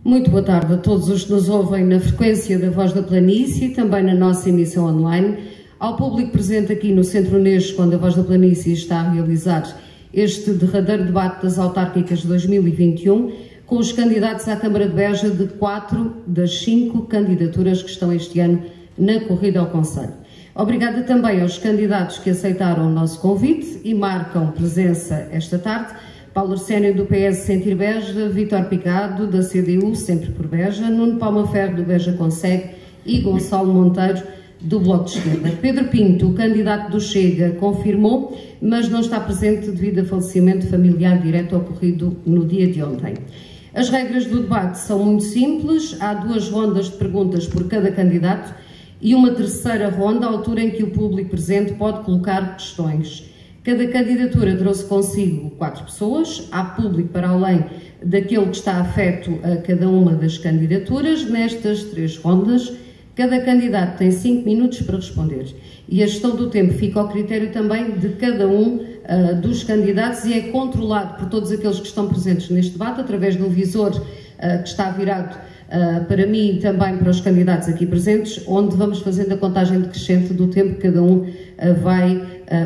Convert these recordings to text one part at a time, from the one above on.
Muito boa tarde a todos os que nos ouvem na frequência da Voz da Planície e também na nossa emissão online, ao público presente aqui no Centro Unesco, onde a Voz da Planície está a realizar este derradeiro debate das autárquicas de 2021, com os candidatos à Câmara de Beja de 4 das 5 candidaturas que estão este ano na corrida ao Conselho. Obrigada também aos candidatos que aceitaram o nosso convite e marcam presença esta tarde: Paulo Arsénio, do PS Sentir Beja, Vítor Picado, da CDU, sempre por Beja, Nuno Palma Ferro, do Beja Consegue, e Gonçalo Monteiro, do Bloco de Esquerda. Pedro Pinto, o candidato do Chega, confirmou, mas não está presente devido a falecimento familiar direto ocorrido no dia de ontem. As regras do debate são muito simples: há 2 rondas de perguntas por cada candidato e uma terceira ronda, à altura em que o público presente pode colocar questões. Cada candidatura trouxe consigo 4 pessoas, há público para além daquele que está afeto a cada uma das candidaturas. Nestas 3 rondas, cada candidato tem 5 minutos para responder e a gestão do tempo fica ao critério também de cada um dos candidatos e é controlado por todos aqueles que estão presentes neste debate através do visor que está virado para mim e também para os candidatos aqui presentes, onde vamos fazendo a contagem decrescente do tempo que cada um vai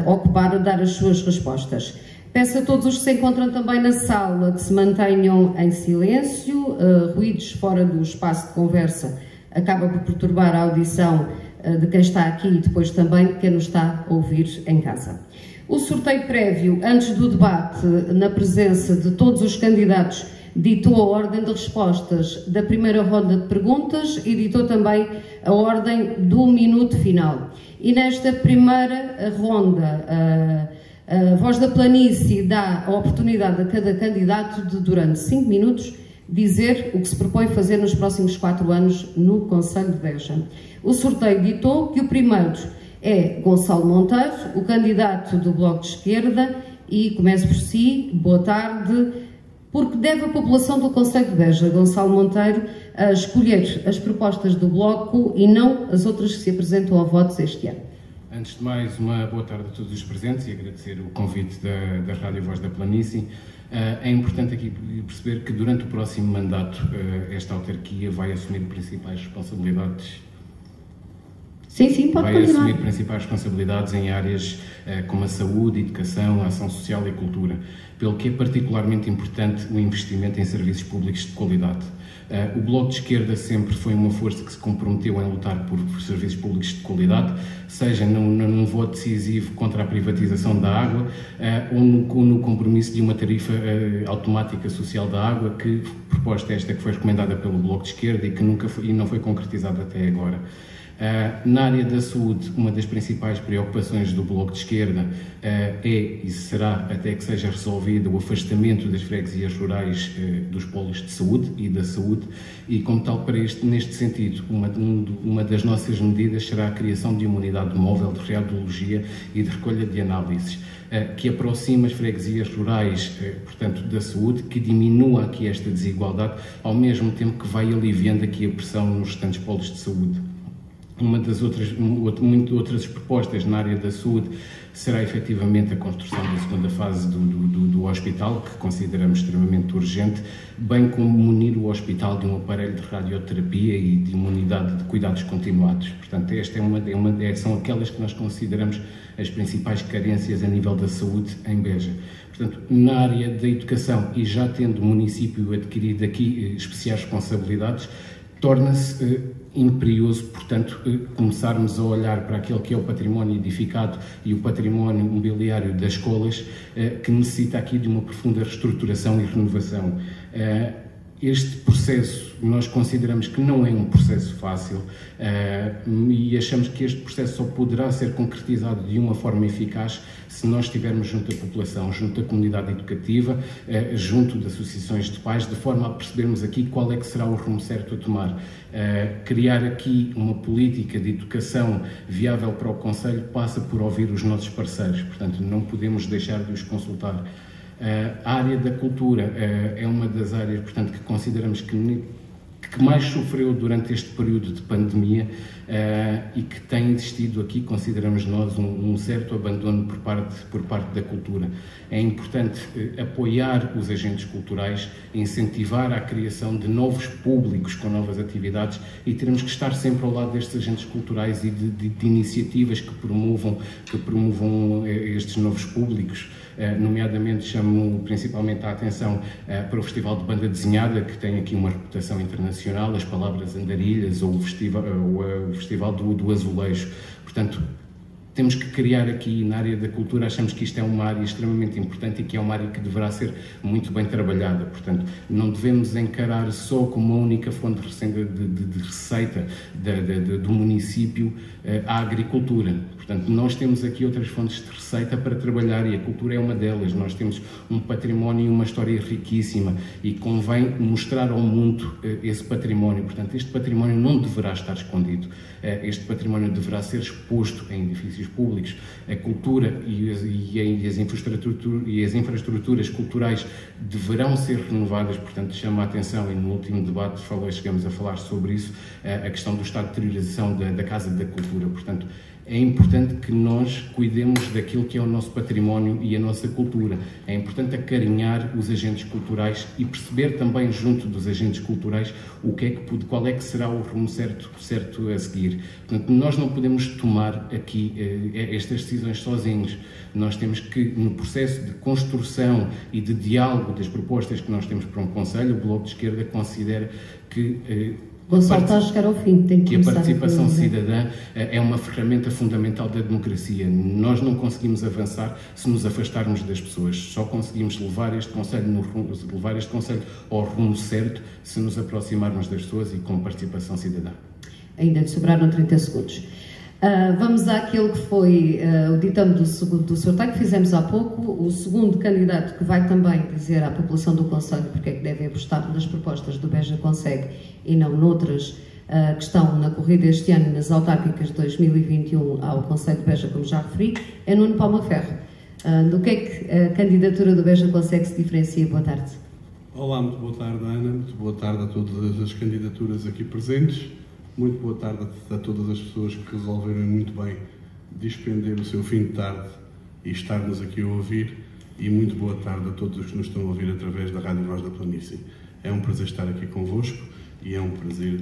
ocupar a dar as suas respostas. Peço a todos os que se encontram também na sala que se mantenham em silêncio. Ruídos fora do espaço de conversa acaba por perturbar a audição de quem está aqui e depois também de quem nos está a ouvir em casa. O sorteio prévio, antes do debate, na presença de todos os candidatos, ditou a ordem de respostas da primeira ronda de perguntas e ditou também a ordem do minuto final. E nesta primeira ronda, a Voz da Planície dá a oportunidade a cada candidato de, durante 5 minutos, dizer o que se propõe fazer nos próximos 4 anos no Conselho de Beja. O sorteio ditou que o primeiro é Gonçalo Monteiro, o candidato do Bloco de Esquerda, e começo por si. Boa tarde. Porque deve a população do Conselho de Beja, Gonçalo Monteiro, a escolher as propostas do Bloco e não as outras que se apresentam a votos este ano. Antes de mais, uma boa tarde a todos os presentes e agradecer o convite da Rádio Voz da Planície. É importante aqui perceber que durante o próximo mandato esta autarquia vai assumir principais responsabilidades. Sim, pode continuar. Vai assumir principais responsabilidades em áreas como a saúde, a educação, a ação social e a cultura, pelo que é particularmente importante o investimento em serviços públicos de qualidade. O Bloco de Esquerda sempre foi uma força que se comprometeu em lutar por serviços públicos de qualidade, seja num voto decisivo contra a privatização da água ou no compromisso de uma tarifa automática social da água, que proposta esta que foi recomendada pelo Bloco de Esquerda e que não foi concretizada até agora. Na área da saúde, uma das principais preocupações do Bloco de Esquerda é e será, até que seja resolvido, o afastamento das freguesias rurais dos polos de saúde e da saúde, e como tal, neste sentido, uma das nossas medidas será a criação de uma unidade móvel de radiologia e de recolha de análises, que aproxima as freguesias rurais, portanto, da saúde, que diminua aqui esta desigualdade, ao mesmo tempo que vai aliviando aqui a pressão nos restantes polos de saúde. Uma das outras propostas na área da saúde será efetivamente a construção da segunda fase do hospital, que consideramos extremamente urgente, bem como munir o hospital de um aparelho de radioterapia e de uma unidade de cuidados continuados. Portanto, esta são aquelas que nós consideramos as principais carências a nível da saúde em Beja. Portanto, na área da educação, e já tendo o município adquirido aqui especiais responsabilidades, torna-se imperioso, portanto, começarmos a olhar para aquele que é o património edificado e o património mobiliário das escolas, que necessita aqui de uma profunda reestruturação e renovação. Este processo, nós consideramos que não é um processo fácil e achamos que este processo só poderá ser concretizado de uma forma eficaz se nós estivermos junto à população, junto à comunidade educativa, junto de associações de pais, de forma a percebermos aqui qual é que será o rumo certo a tomar. Criar aqui uma política de educação viável para o Conselho passa por ouvir os nossos parceiros, portanto não podemos deixar de os consultar. A área da cultura é uma das áreas, portanto, que consideramos que que mais sofreu durante este período de pandemia e que tem existido aqui, consideramos nós, um certo abandono por parte da cultura. É importante apoiar os agentes culturais, incentivar a criação de novos públicos com novas atividades e teremos que estar sempre ao lado destes agentes culturais e de iniciativas que promovam estes novos públicos. Nomeadamente chamo principalmente a atenção para o Festival de Banda Desenhada, que tem aqui uma reputação internacional, as Palavras Andarilhas ou o Festival do Azulejo. Portanto, temos que criar aqui na área da cultura, achamos que isto é uma área extremamente importante e que é uma área que deverá ser muito bem trabalhada. Portanto, não devemos encarar só como a única fonte de receita do município a agricultura. Portanto, nós temos aqui outras fontes de receita para trabalhar e a cultura é uma delas. Nós temos um património e uma história riquíssima e convém mostrar ao mundo esse património. Portanto, este património não deverá estar escondido. Este património deverá ser exposto em edifícios públicos. A cultura e as infraestruturas culturais deverão ser renovadas. Portanto, chama a atenção, e no último debate chegamos a falar sobre isso, a questão do estado de deterioração da Casa da Cultura. Portanto, é importante que nós cuidemos daquilo que é o nosso património e a nossa cultura. É importante acarinhar os agentes culturais e perceber também junto dos agentes culturais qual é que será o rumo certo a seguir. Portanto, nós não podemos tomar aqui estas decisões sozinhos. Nós temos que, no processo de construção e de diálogo das propostas que nós temos para um Conselho, o Bloco de Esquerda considera que Gonçalo está a chegar ao fim, tem que a participação cidadã é uma ferramenta fundamental da democracia. Nós não conseguimos avançar se nos afastarmos das pessoas. Só conseguimos levar este Conselho ao rumo certo se nos aproximarmos das pessoas e com participação cidadã. Ainda lhe sobraram 30 segundos. Vamos àquele que foi o ditame do sorteio que fizemos há pouco. O segundo candidato que vai também dizer à população do Conselho porque é que devem apostar nas propostas do Beja Consegue e não noutras que estão na corrida este ano nas autárquicas de 2021 ao Conselho de Beja, como já referi, é Nuno Palma Ferro. Do que é que a candidatura do Beja Consegue se diferencia? Boa tarde. Olá, muito boa tarde, Ana. Muito boa tarde a todas as candidaturas aqui presentes. Muito boa tarde a todas as pessoas que resolveram muito bem despender o seu fim de tarde e estar-nos aqui a ouvir. E muito boa tarde a todos os que nos estão a ouvir através da Rádio Voz da Planície. É um prazer estar aqui convosco e é um prazer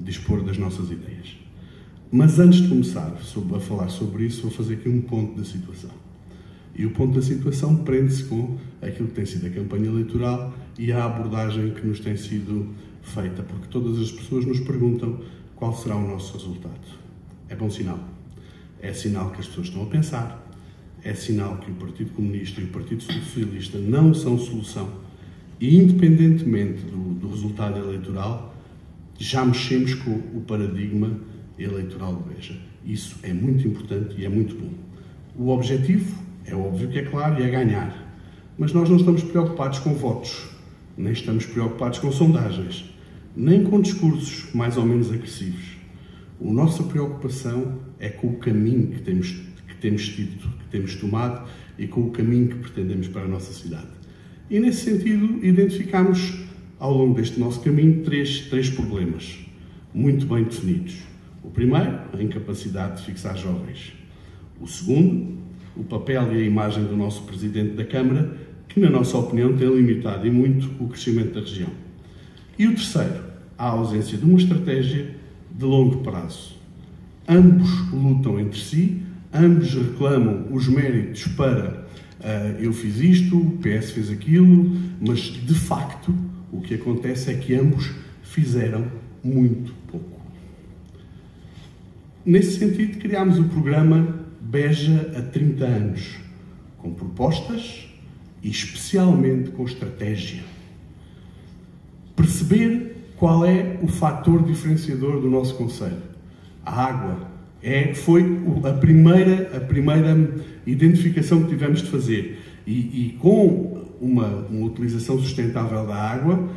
dispor das nossas ideias. Mas antes de começar a falar sobre isso, vou fazer aqui um ponto da situação. E o ponto da situação prende-se com aquilo que tem sido a campanha eleitoral e a abordagem que nos tem sido feita, porque todas as pessoas nos perguntam qual será o nosso resultado. É bom sinal. É sinal que as pessoas estão a pensar. É sinal que o Partido Comunista e o Partido Socialista não são solução. E, independentemente do resultado eleitoral, já mexemos com o paradigma eleitoral de Beja. Isso é muito importante e é muito bom. O objetivo, é óbvio que é claro, e é ganhar. Mas nós não estamos preocupados com votos, nem estamos preocupados com sondagens, nem com discursos mais ou menos agressivos. A nossa preocupação é com o caminho que temos tomado e com o caminho que pretendemos para a nossa cidade. E, nesse sentido, identificamos, ao longo deste nosso caminho, três problemas muito bem definidos. O primeiro, a incapacidade de fixar jovens. O segundo, o papel e a imagem do nosso Presidente da Câmara, que, na nossa opinião, tem limitado e muito o crescimento da região. E o terceiro, a ausência de uma estratégia de longo prazo. Ambos lutam entre si, ambos reclamam os méritos para eu fiz isto, o PS fez aquilo, mas, de facto, o que acontece é que ambos fizeram muito pouco. Nesse sentido, criámos o programa Beja a 30 anos, com propostas e, especialmente, com estratégia. Perceber qual é o fator diferenciador do nosso concelho. A água foi a primeira identificação que tivemos de fazer. E com uma utilização sustentável da água,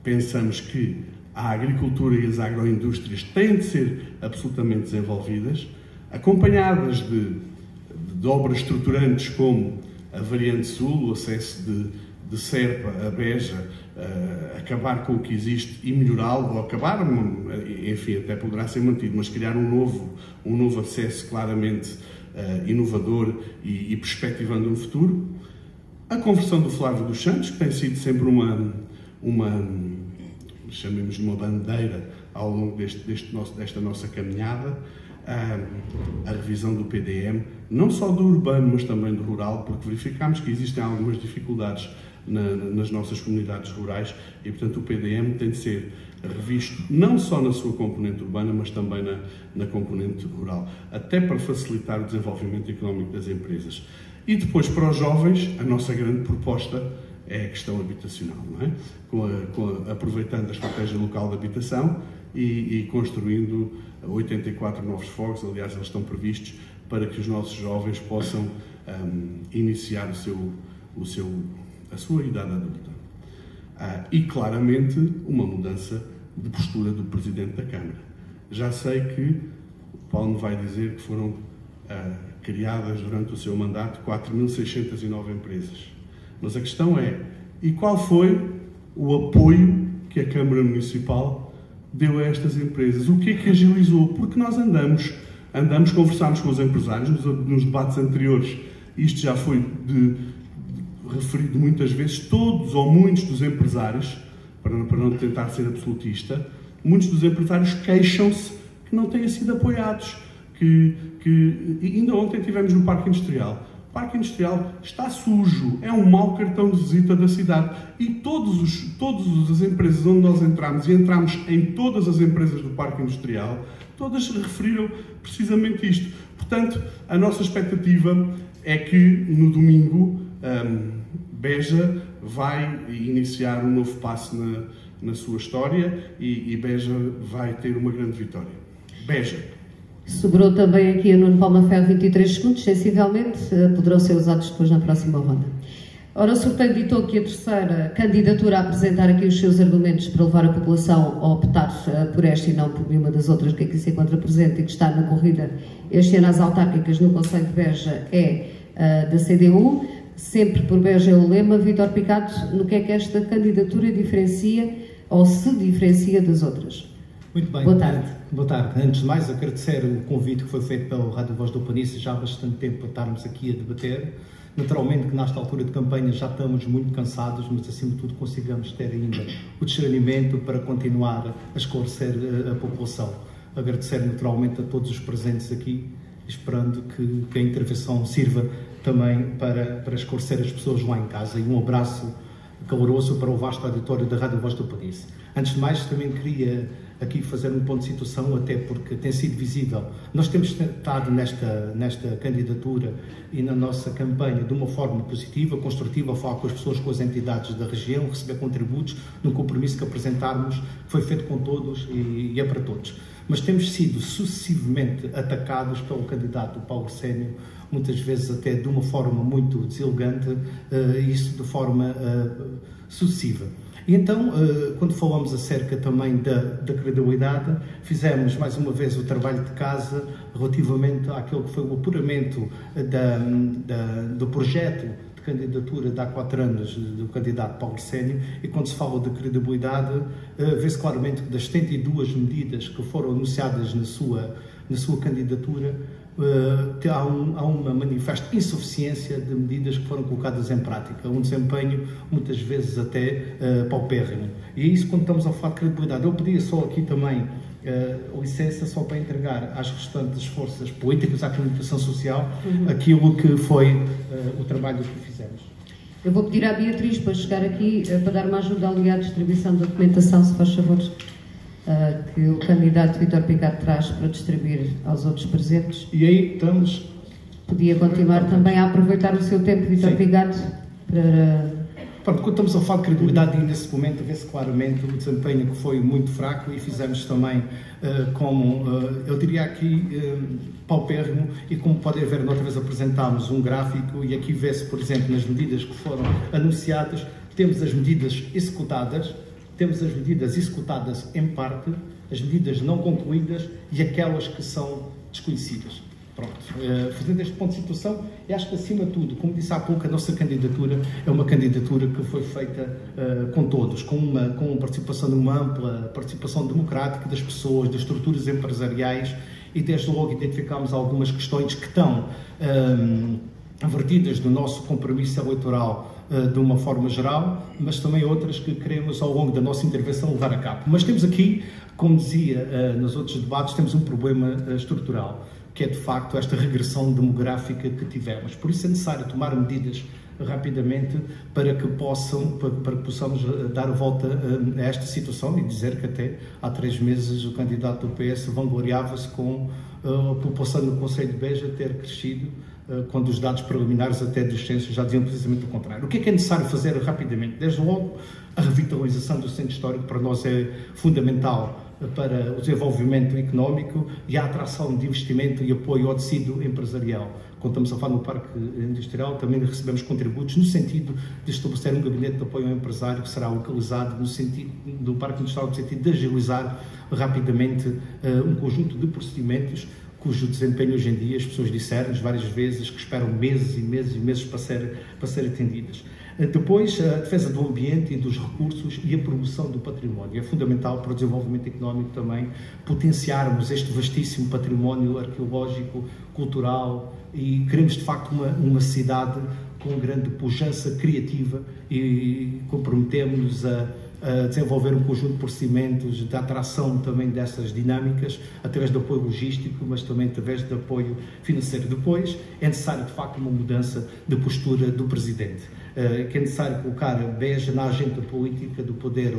pensamos que a agricultura e as agroindústrias têm de ser absolutamente desenvolvidas, acompanhadas de obras estruturantes como a Variante Sul, o acesso de Serpa a Beja, acabar com o que existe e melhorá-lo, ou acabar, enfim, até poderá ser mantido, mas criar um novo acesso claramente inovador e perspectivando um futuro. A conversão do Flávio dos Santos, que tem sido sempre chamemos de uma bandeira ao longo desta nossa caminhada. A revisão do PDM, não só do urbano, mas também do rural, porque verificámos que existem algumas dificuldades nas nossas comunidades rurais e, portanto, o PDM tem de ser revisto não só na sua componente urbana, mas também na componente rural, até para facilitar o desenvolvimento económico das empresas. E depois, para os jovens, a nossa grande proposta é a questão habitacional, não é? Aproveitando a estratégia local de habitação e construindo 84 novos fogos, aliás, eles estão previstos para que os nossos jovens possam iniciar a sua idade adulta. E, claramente, uma mudança de postura do Presidente da Câmara. Já sei que o Paulo me vai dizer que foram criadas durante o seu mandato 4.609 empresas. Mas a questão é, e qual foi o apoio que a Câmara Municipal deu a estas empresas? O que é que agilizou? Porque nós conversámos com os empresários nos debates anteriores. Isto já foi referido muitas vezes. Todos ou muitos dos empresários, para não tentar ser absolutista, muitos dos empresários queixam-se que não têm sido apoiados. E ainda ontem estivemos no Parque Industrial. O Parque Industrial está sujo, é um mau cartão de visita da cidade. E todas as empresas onde nós entramos, e entramos em todas as empresas do Parque Industrial, todas referiram precisamente isto. Portanto, a nossa expectativa é que no domingo Beja vai iniciar um novo passo na sua história e Beja vai ter uma grande vitória. Beja. Sobrou também aqui a Nuno Palma Ferro 23 segundos, sensivelmente, poderão ser usados depois na próxima ronda. Ora, o sorteio ditou que a terceira candidatura a apresentar aqui os seus argumentos para levar a população a optar por esta e não por nenhuma das outras que aqui se encontra presente e que está na corrida este ano às autárquicas no Concelho de Beja é da CDU, sempre por Beja é o lema. Vítor Picado, no que é que esta candidatura diferencia ou se diferencia das outras? Muito bem. Boa tarde. Boa tarde. Antes de mais, agradecer o convite que foi feito pela Rádio Voz do Planície, já há bastante tempo para estarmos aqui a debater. Naturalmente que nesta altura de campanha já estamos muito cansados, mas acima de tudo consigamos ter ainda o discernimento para continuar a esclarecer a população. Agradecer naturalmente a todos os presentes aqui, esperando que a intervenção sirva também para esclarecer as pessoas lá em casa. E um abraço caloroso para o vasto auditório da Rádio Voz do Planície. Antes de mais, também queria aqui fazer um ponto de situação, até porque tem sido visível. Nós temos estado nesta candidatura e na nossa campanha de uma forma positiva, construtiva, a falar com as pessoas, com as entidades da região, receber contributos, num compromisso que apresentarmos, que foi feito com todos e é para todos. Mas temos sido sucessivamente atacados pelo candidato Paulo Arsénio, muitas vezes até de uma forma muito deselegante, isso de forma sucessiva. E então, quando falamos acerca também da credibilidade, fizemos mais uma vez o trabalho de casa relativamente àquilo que foi o apuramento do projeto de candidatura de há 4 anos do candidato Paulo Arsénio, e quando se fala de credibilidade, vê-se claramente que das 72 medidas que foram anunciadas na sua candidatura, há uma manifesta insuficiência de medidas que foram colocadas em prática, um desempenho muitas vezes até paupérrimo. E é isso quando estamos a falar de credibilidade. Eu pedia só aqui também licença só para entregar às restantes forças políticas, à comunicação social, aquilo que foi o trabalho que fizemos. Eu vou pedir à Beatriz para chegar aqui para dar uma ajuda ali à distribuição da documentação, se faz favor, que o candidato Vítor Picado traz para distribuir aos outros presentes. E aí estamos... Podia continuar também a aproveitar o seu tempo, Vítor Picado, para... Pronto, quando estamos a falar de credibilidade, e nesse momento vê-se claramente o desempenho que foi muito fraco, e fizemos também eu diria aqui, paupérrimo, e como podem ver, outra vez apresentámos um gráfico, e aqui vê-se, por exemplo, nas medidas que foram anunciadas, temos as medidas executadas, temos as medidas executadas em parte, as medidas não concluídas e aquelas que são desconhecidas. Pronto, fazendo este ponto de situação, eu acho que, acima de tudo, como disse há pouco, a nossa candidatura é uma candidatura que foi feita com todos, com uma participação, numa ampla participação democrática das pessoas, das estruturas empresariais, e desde logo identificámos algumas questões que estão vertidas do nosso compromisso eleitoral de uma forma geral, mas também outras que queremos ao longo da nossa intervenção levar a cabo. Mas temos aqui, como dizia nos outros debates, temos um problema estrutural, que é de facto esta regressão demográfica que tivemos. Por isso é necessário tomar medidas rapidamente para que possamos dar a volta a esta situação, e dizer que até há 3 meses o candidato do PS vangloriava-se com a população no Concelho de Beja ter crescido, quando os dados preliminares até dos censos já diziam precisamente o contrário. O que é necessário fazer rapidamente? Desde logo, a revitalização do centro histórico para nós é fundamental para o desenvolvimento económico e a atração de investimento e apoio ao tecido empresarial. Quando estamos a falar no Parque Industrial, também recebemos contributos no sentido de estabelecer um gabinete de apoio ao empresário que será localizado no sentido do Parque Industrial, no sentido de agilizar rapidamente um conjunto de procedimentos cujo desempenho hoje em dia as pessoas disseram-nos várias vezes que esperam meses e meses e meses para ser atendidas. Depois, a defesa do ambiente e dos recursos e a promoção do património. É fundamental para o desenvolvimento económico também potenciarmos este vastíssimo património arqueológico, cultural, e queremos de facto uma cidade com grande pujança criativa, e comprometemos-nos a desenvolver um conjunto de procedimentos de atração também dessas dinâmicas, através de apoio logístico, mas também através de apoio financeiro. Depois, é necessário de facto uma mudança de postura do Presidente, que é necessário colocar Beja na agenda política do poder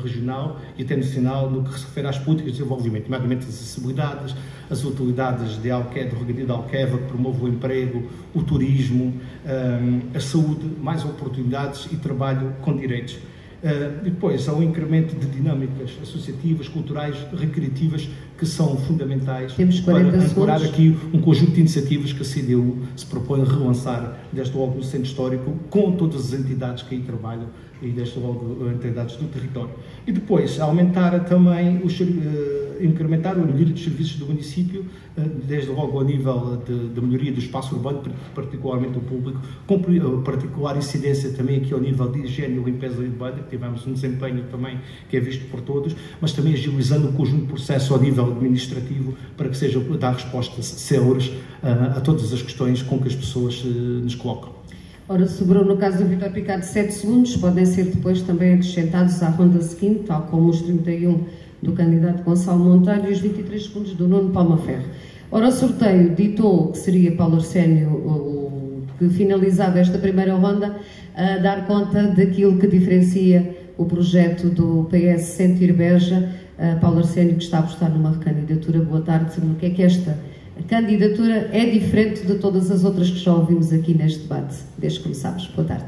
regional e até nacional no que se refere às políticas de desenvolvimento, nomeadamente as acessibilidades, as utilidades do regadio de Alqueva, que promove o emprego, o turismo, a saúde, mais oportunidades e trabalho com direitos. Depois, há um incremento de dinâmicas associativas, culturais, recreativas, que são fundamentais para ancorar aqui um conjunto de iniciativas que a CDU se propõe a relançar, desde logo no Centro Histórico, com todas as entidades que aí trabalham e desde logo entidades do território. E depois, aumentar também, incrementar o número de serviços do município, desde logo ao nível de melhoria do espaço urbano, particularmente do público, com particular incidência também aqui ao nível de higiene e limpeza urbana, que tivemos um desempenho também que é visto por todos, mas também agilizando o conjunto de processo ao nível administrativo para que seja dar respostas céleres a todas as questões com que as pessoas nos colocam. Ora, sobrou no caso do Vítor Picado 7 segundos, podem ser depois também acrescentados à ronda seguinte, tal como os 31 do candidato Gonçalo Monteiro e os 23 segundos do Nuno Palma Ferro. Ora, o sorteio ditou que seria Paulo Arsénio o que finalizava esta primeira ronda a dar conta daquilo que diferencia o projeto do PS Sentir Beja. Paulo Arsénio, que está a apostar numa recandidatura. Boa tarde. O que é que esta candidatura é diferente de todas as outras que já ouvimos aqui neste debate, desde que começámos? Boa tarde.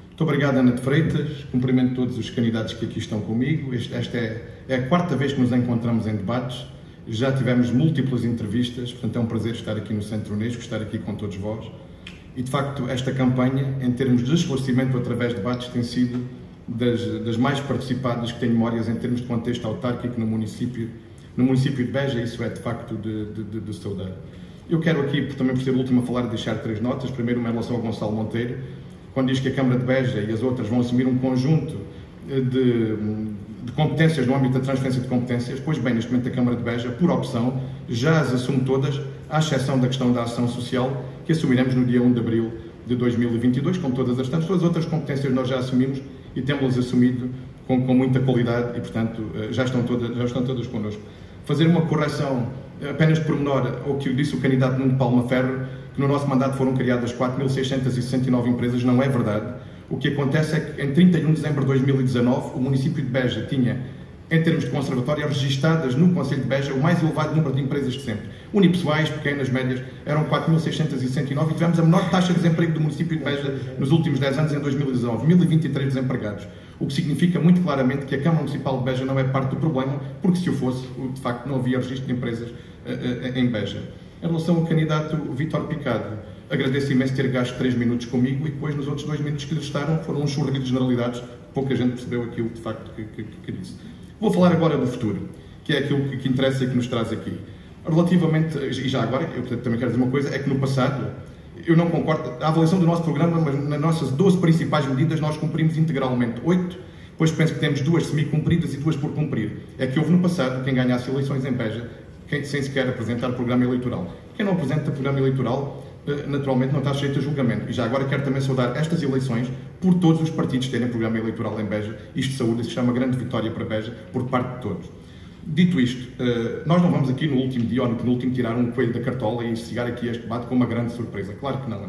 Muito obrigado, Ana de Freitas. Cumprimento todos os candidatos que aqui estão comigo. Esta é a 4ª vez que nos encontramos em debates. Já tivemos múltiplas entrevistas, portanto é um prazer estar aqui no Centro Unesco, estar aqui com todos vós. E, de facto, esta campanha, em termos de esclarecimento através de debates, tem sido das mais participadas que tenho memórias em termos de contexto autárquico no município de Beja. Isso é, de facto, de saudar. Eu quero aqui, também por ser o último a falar, deixar 3 notas. Primeiro, uma em relação ao Gonçalo Monteiro, quando diz que a Câmara de Beja e as outras vão assumir um conjunto de competências no âmbito da transferência de competências. Pois bem, neste momento a Câmara de Beja, por opção, já as assume todas, à exceção da questão da ação social, que assumiremos no dia 1 de abril de 2022, como todas as tantas. Todas as outras competências nós já assumimos e temos-las assumido com muita qualidade e, portanto, já estão todas connosco. Fazer uma correção apenas de pormenor ao que disse o candidato Nuno Palma Ferro, que no nosso mandato foram criadas 4.669 empresas, não é verdade. O que acontece é que em 31 de dezembro de 2019 o município de Beja tinha, em termos de conservatório, registadas no Concelho de Beja o mais elevado número de empresas de sempre. Unipessoais, pequenas, médias, eram 4.669 e tivemos a menor taxa de desemprego do município de Beja nos últimos 10 anos, em 2019, 1.023 desempregados. O que significa muito claramente que a Câmara Municipal de Beja não é parte do problema, porque se o fosse, de facto, não havia registro de empresas em Beja. Em relação ao candidato Vítor Picado, agradeço imenso ter gasto 3 minutos comigo e depois nos outros 2 minutos que restaram foram um churrasco de generalidades, pouca gente percebeu aquilo de facto que disse. Vou falar agora do futuro, que é aquilo que interessa e que nos traz aqui. Relativamente, e já agora, eu também quero dizer uma coisa, é que no passado, eu não concordo, a avaliação do nosso programa, mas nas nossas 12 principais medidas nós cumprimos integralmente 8, depois penso que temos 2 semi-cumpridas e 2 por cumprir. É que houve no passado quem ganhasse eleições em Beja, sem sequer apresentar programa eleitoral. Quem não apresenta programa eleitoral, naturalmente não está sujeito a julgamento. E já agora quero também saudar estas eleições por todos os partidos terem programa eleitoral em Beja. Isto de saúde se chama grande vitória para Beja, por parte de todos. Dito isto, nós não vamos aqui no último dia ou no penúltimo tirar um coelho da cartola e instigar aqui este debate com uma grande surpresa. Claro que não.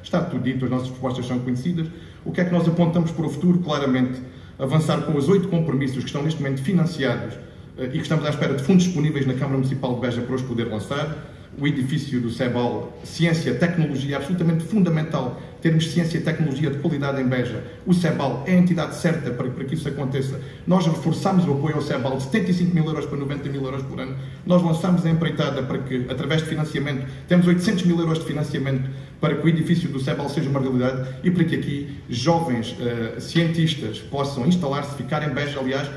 Está tudo dito, as nossas propostas são conhecidas. O que é que nós apontamos para o futuro? Claramente, avançar com os 8 compromissos que estão neste momento financiados e que estamos à espera de fundos disponíveis na Câmara Municipal de Beja para os poder lançar. O edifício do CEBAL, ciência, tecnologia, absolutamente fundamental termos ciência e tecnologia de qualidade em Beja. O CEBAL é a entidade certa para que isso aconteça. Nós reforçamos o apoio ao CEBAL de 75 mil euros para 90 mil euros por ano. Nós lançamos a empreitada para que, através de financiamento, temos 800 mil euros de financiamento para que o edifício do CEBAL seja uma realidade e para que aqui jovens cientistas possam instalar-se, ficar em Beja. Aliás,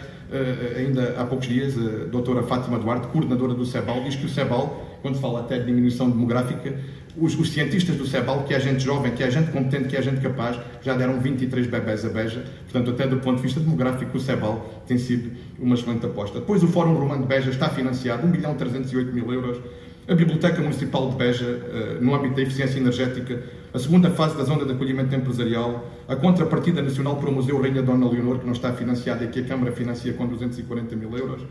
ainda há poucos dias, a doutora Fátima Duarte, coordenadora do CEBAL, diz que o CEBAL, quando se fala até de diminuição demográfica, os cientistas do CEBAL, que é gente jovem, que é gente competente, que é gente capaz, já deram 23 bebés a Beja. Portanto, até do ponto de vista demográfico, o CEBAL tem sido uma excelente aposta. Depois, o Fórum Romano de Beja está financiado, 1.308.000 euros. A Biblioteca Municipal de Beja, no âmbito da eficiência energética, a segunda fase da zona de acolhimento empresarial, a contrapartida nacional para o Museu Rainha Dona Leonor, que não está financiada e que a Câmara financia com 240 mil euros,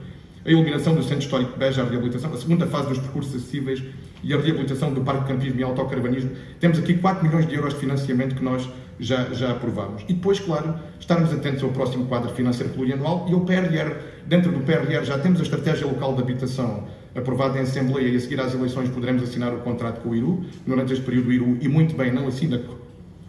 a iluminação do Centro Histórico de Beja, a reabilitação, a segunda fase dos percursos acessíveis e a reabilitação do Parque de Campismo e autocaravanismo. Temos aqui 4 milhões de euros de financiamento que nós já aprovamos. E depois, claro, estarmos atentos ao próximo quadro financeiro plurianual e ao PRR. Dentro do PRR já temos a Estratégia Local de Habitação aprovada em Assembleia e a seguir às eleições poderemos assinar o contrato com o IRU. Durante este período o IRU, e muito bem, não assina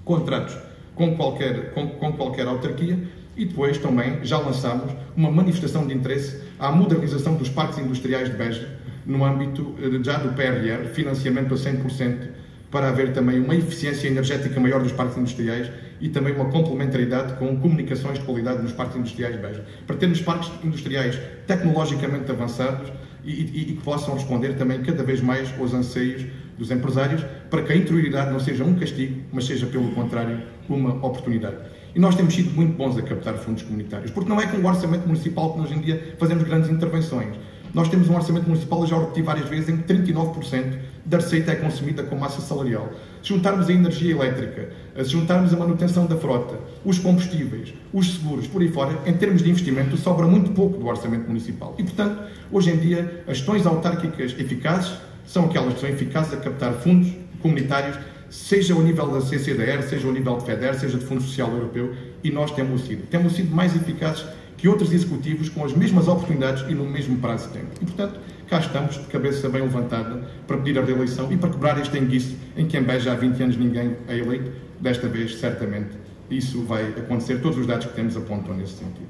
contratos com qualquer autarquia. E depois também já lançámos uma manifestação de interesse à modernização dos parques industriais de Beja, no âmbito já do PRR, financiamento a 100%, para haver também uma eficiência energética maior dos parques industriais e também uma complementaridade com comunicações de qualidade nos parques industriais de Beja, para termos parques industriais tecnologicamente avançados e que possam responder também cada vez mais aos anseios dos empresários, para que a interioridade não seja um castigo, mas seja, pelo contrário, uma oportunidade. E nós temos sido muito bons a captar fundos comunitários, porque não é com o orçamento municipal que hoje em dia fazemos grandes intervenções. Nós temos um orçamento municipal, eu já o repeti várias vezes, em que 39% da receita é consumida com massa salarial. Se juntarmos a energia elétrica, se juntarmos a manutenção da frota, os combustíveis, os seguros, por aí fora, em termos de investimento, sobra muito pouco do orçamento municipal. E, portanto, hoje em dia, as gestões autárquicas eficazes são aquelas que são eficazes a captar fundos comunitários, seja ao nível da CCDR, seja ao nível de FEDER, seja de Fundo Social Europeu, e nós temos sido mais eficazes que outros executivos com as mesmas oportunidades e no mesmo prazo de tempo. E, portanto, cá estamos, de cabeça bem levantada, para pedir a reeleição e para quebrar este enguiço em que em Beja há 20 anos ninguém é eleito. Desta vez, certamente, isso vai acontecer. Todos os dados que temos apontam nesse sentido.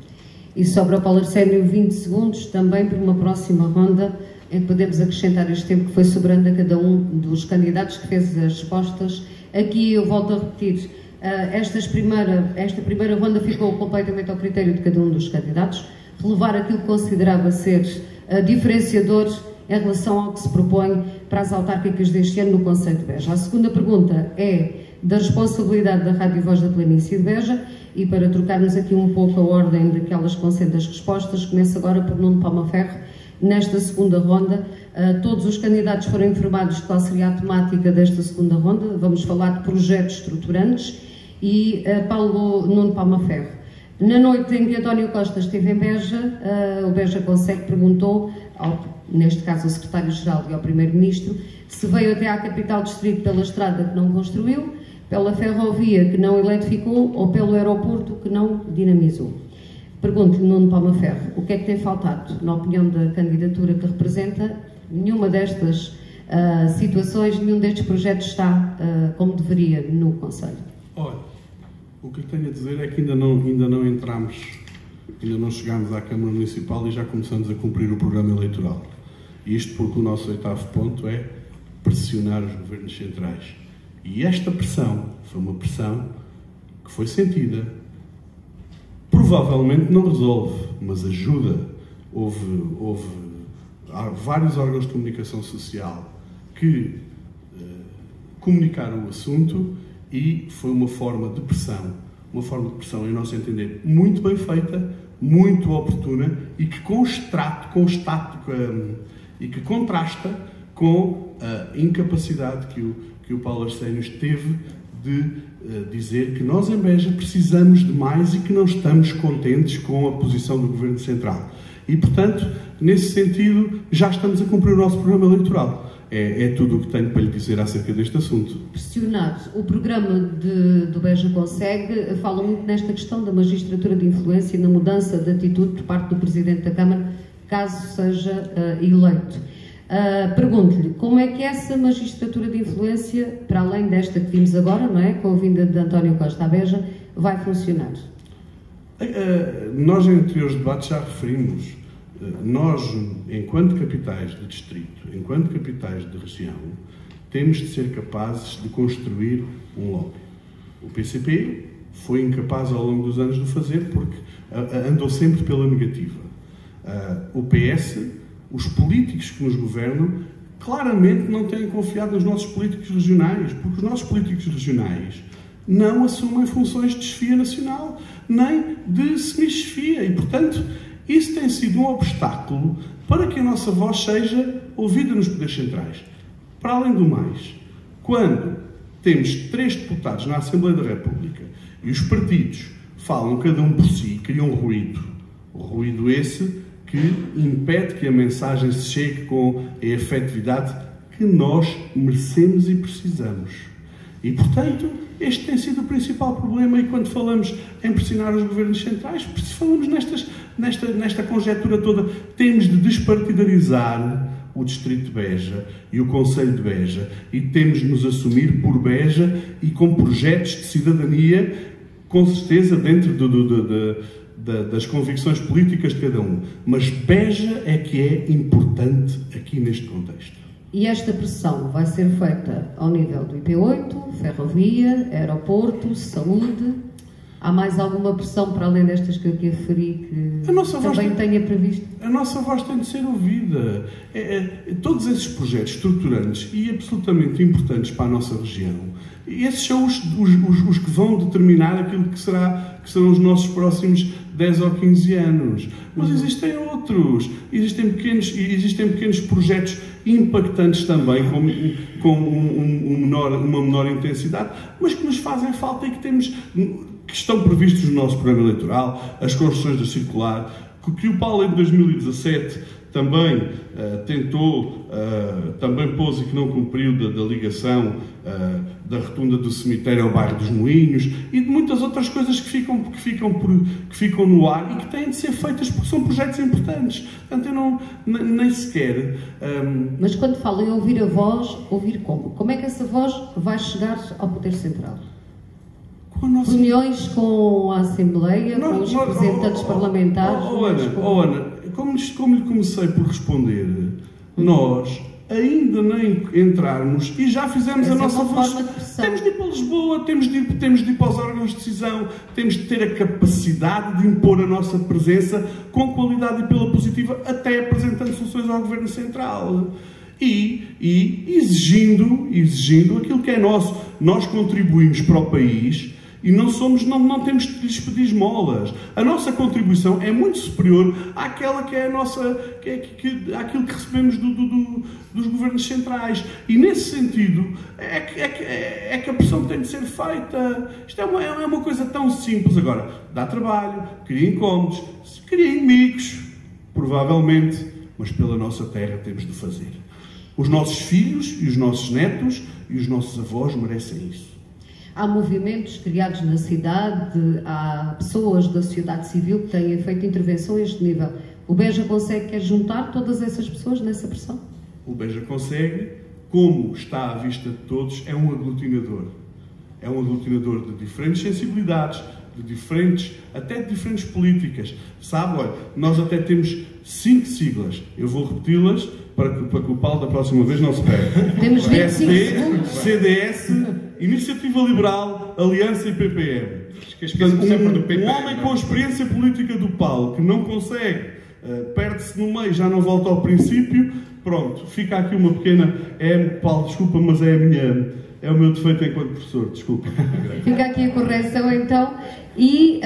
E sobre o Paulo Arsénio, 20 segundos, também para uma próxima ronda, em que podemos acrescentar este tempo que foi sobrando a cada um dos candidatos que fez as respostas. Aqui eu volto a repetir, esta primeira ronda ficou completamente ao critério de cada um dos candidatos, relevar aquilo que considerava ser diferenciador em relação ao que se propõe para as autárquicas deste ano no concelho de Beja. A segunda pergunta é da responsabilidade da Rádio Voz da Planície de Beja, e para trocarmos aqui um pouco a ordem daquelas que vão sendo as respostas, começo agora por Nuno Palma Ferro. Nesta segunda ronda, todos os candidatos foram informados de qual seria a temática desta segunda ronda. Vamos falar de projetos estruturantes e Nuno Palma Ferro. Na noite em que António Costa esteve em Beja, o Beja Consegue perguntou, neste caso ao Secretário-Geral e ao Primeiro-Ministro, se veio até à capital distrito pela estrada que não construiu, pela ferrovia que não eletrificou ou pelo aeroporto que não dinamizou. Pergunto-lhe, Nuno Palma Ferro, o que é que tem faltado, na opinião da candidatura que representa? Nenhuma destas situações, nenhum destes projetos está como deveria no Conselho. Olha, o que tenho a dizer é que ainda não entramos, ainda não chegámos à Câmara Municipal e já começamos a cumprir o programa eleitoral. E isto porque o nosso 8º ponto é pressionar os governos centrais. E esta pressão foi uma pressão que foi sentida. Provavelmente não resolve, mas ajuda. há vários órgãos de comunicação social que comunicaram o assunto e foi uma forma de pressão, em nosso entender, muito bem feita, muito oportuna e que contrasta com a incapacidade que o Paulo Arsénios teve de dizer que nós em Beja precisamos de mais e que não estamos contentes com a posição do Governo Central. E, portanto, nesse sentido, já estamos a cumprir o nosso programa eleitoral. É tudo o que tenho para lhe dizer acerca deste assunto. Questionado, o programa do Beja Consegue fala muito nesta questão da magistratura de influência e na mudança de atitude por parte do Presidente da Câmara, caso seja eleito. Pergunto-lhe, como é que essa magistratura de influência, para além desta que vimos agora, não é, com a vinda de António Costa à Beja, vai funcionar? Nós, em anteriores debates, já referimos. Nós, enquanto capitais de distrito, enquanto capitais de região, temos de ser capazes de construir um lobby. O PCP foi incapaz ao longo dos anos de o fazer porque andou sempre pela negativa. O PS, os políticos que nos governam, claramente não têm confiado nos nossos políticos regionais, porque os nossos políticos regionais não assumem funções de chefia nacional, nem de semi-chefia, e, portanto, isso tem sido um obstáculo para que a nossa voz seja ouvida nos poderes centrais. Para além do mais, quando temos 3 deputados na Assembleia da República e os partidos falam cada um por si, criam ruído esse que impede que a mensagem se chegue com a efetividade que nós merecemos e precisamos. E, portanto, este tem sido o principal problema, e quando falamos em pressionar os governos centrais, se falamos nesta conjectura toda, temos de despartidarizar o Distrito de Beja e o Concelho de Beja, e temos de nos assumir por Beja e com projetos de cidadania, com certeza dentro das convicções políticas de cada um. Mas Beja é que é importante aqui neste contexto. E esta pressão vai ser feita ao nível do IP8, ferrovia, aeroporto, saúde? Há mais alguma pressão para além destas que eu aqui referi que também tenha previsto? A nossa voz tem de ser ouvida. Todos esses projetos estruturantes e absolutamente importantes para a nossa região, esses são os que vão determinar aquilo que serão os nossos próximos 10 ou 15 anos. Mas existem outros. Existem pequenos projetos impactantes também, com uma menor intensidade, mas que nos fazem falta e que estão previstos no nosso programa eleitoral, as construções da circular, que o Paulo em 2017 também tentou, também pôs e que não cumpriu da ligação da rotunda do cemitério ao bairro dos Moinhos e de muitas outras coisas que ficam no ar e que têm de ser feitas porque são projetos importantes. Portanto, eu nem sequer... Mas quando fala em ouvir a voz, ouvir como? Como é que essa voz vai chegar ao Poder Central? Reuniões com a Assembleia, com os representantes parlamentares? Ana, como lhe comecei por responder, nós ainda nem entrarmos e já fizemos a nossa voz. Temos de ir para Lisboa, temos de ir para os órgãos de decisão, temos de ter a capacidade de impor a nossa presença com qualidade e pela positiva, até apresentando soluções ao Governo Central. E exigindo aquilo que é nosso. Nós contribuímos para o país e não temos de lhes pedir esmolas. A nossa contribuição é muito superior àquela que é a nossa, àquilo que recebemos dos governos centrais. E nesse sentido é que a pressão tem de ser feita. Isto é uma coisa tão simples. Agora, dá trabalho, cria incómodos, cria inimigos, provavelmente, mas pela nossa terra temos de fazer. Os nossos filhos e os nossos netos e os nossos avós merecem isso. Há movimentos criados na cidade, há pessoas da sociedade civil que têm feito intervenção a este nível. O Beja Consegue juntar todas essas pessoas nessa pressão? O Beja Consegue, como está à vista de todos, é um aglutinador. É um aglutinador de diferentes sensibilidades, até de diferentes políticas. Sabe, olha, nós até temos 5 siglas. Eu vou repeti-las para que o Paulo da próxima vez não se perca. Temos 25 segundos. CDS, Iniciativa Liberal, Aliança e PPM. Um homem com a experiência política do Paulo, que não consegue perde-se no meio, já não volta ao princípio. Pronto, fica aqui uma pequena... Paulo, desculpa, mas é o meu defeito enquanto professor, desculpa. Fica aqui a correção então, e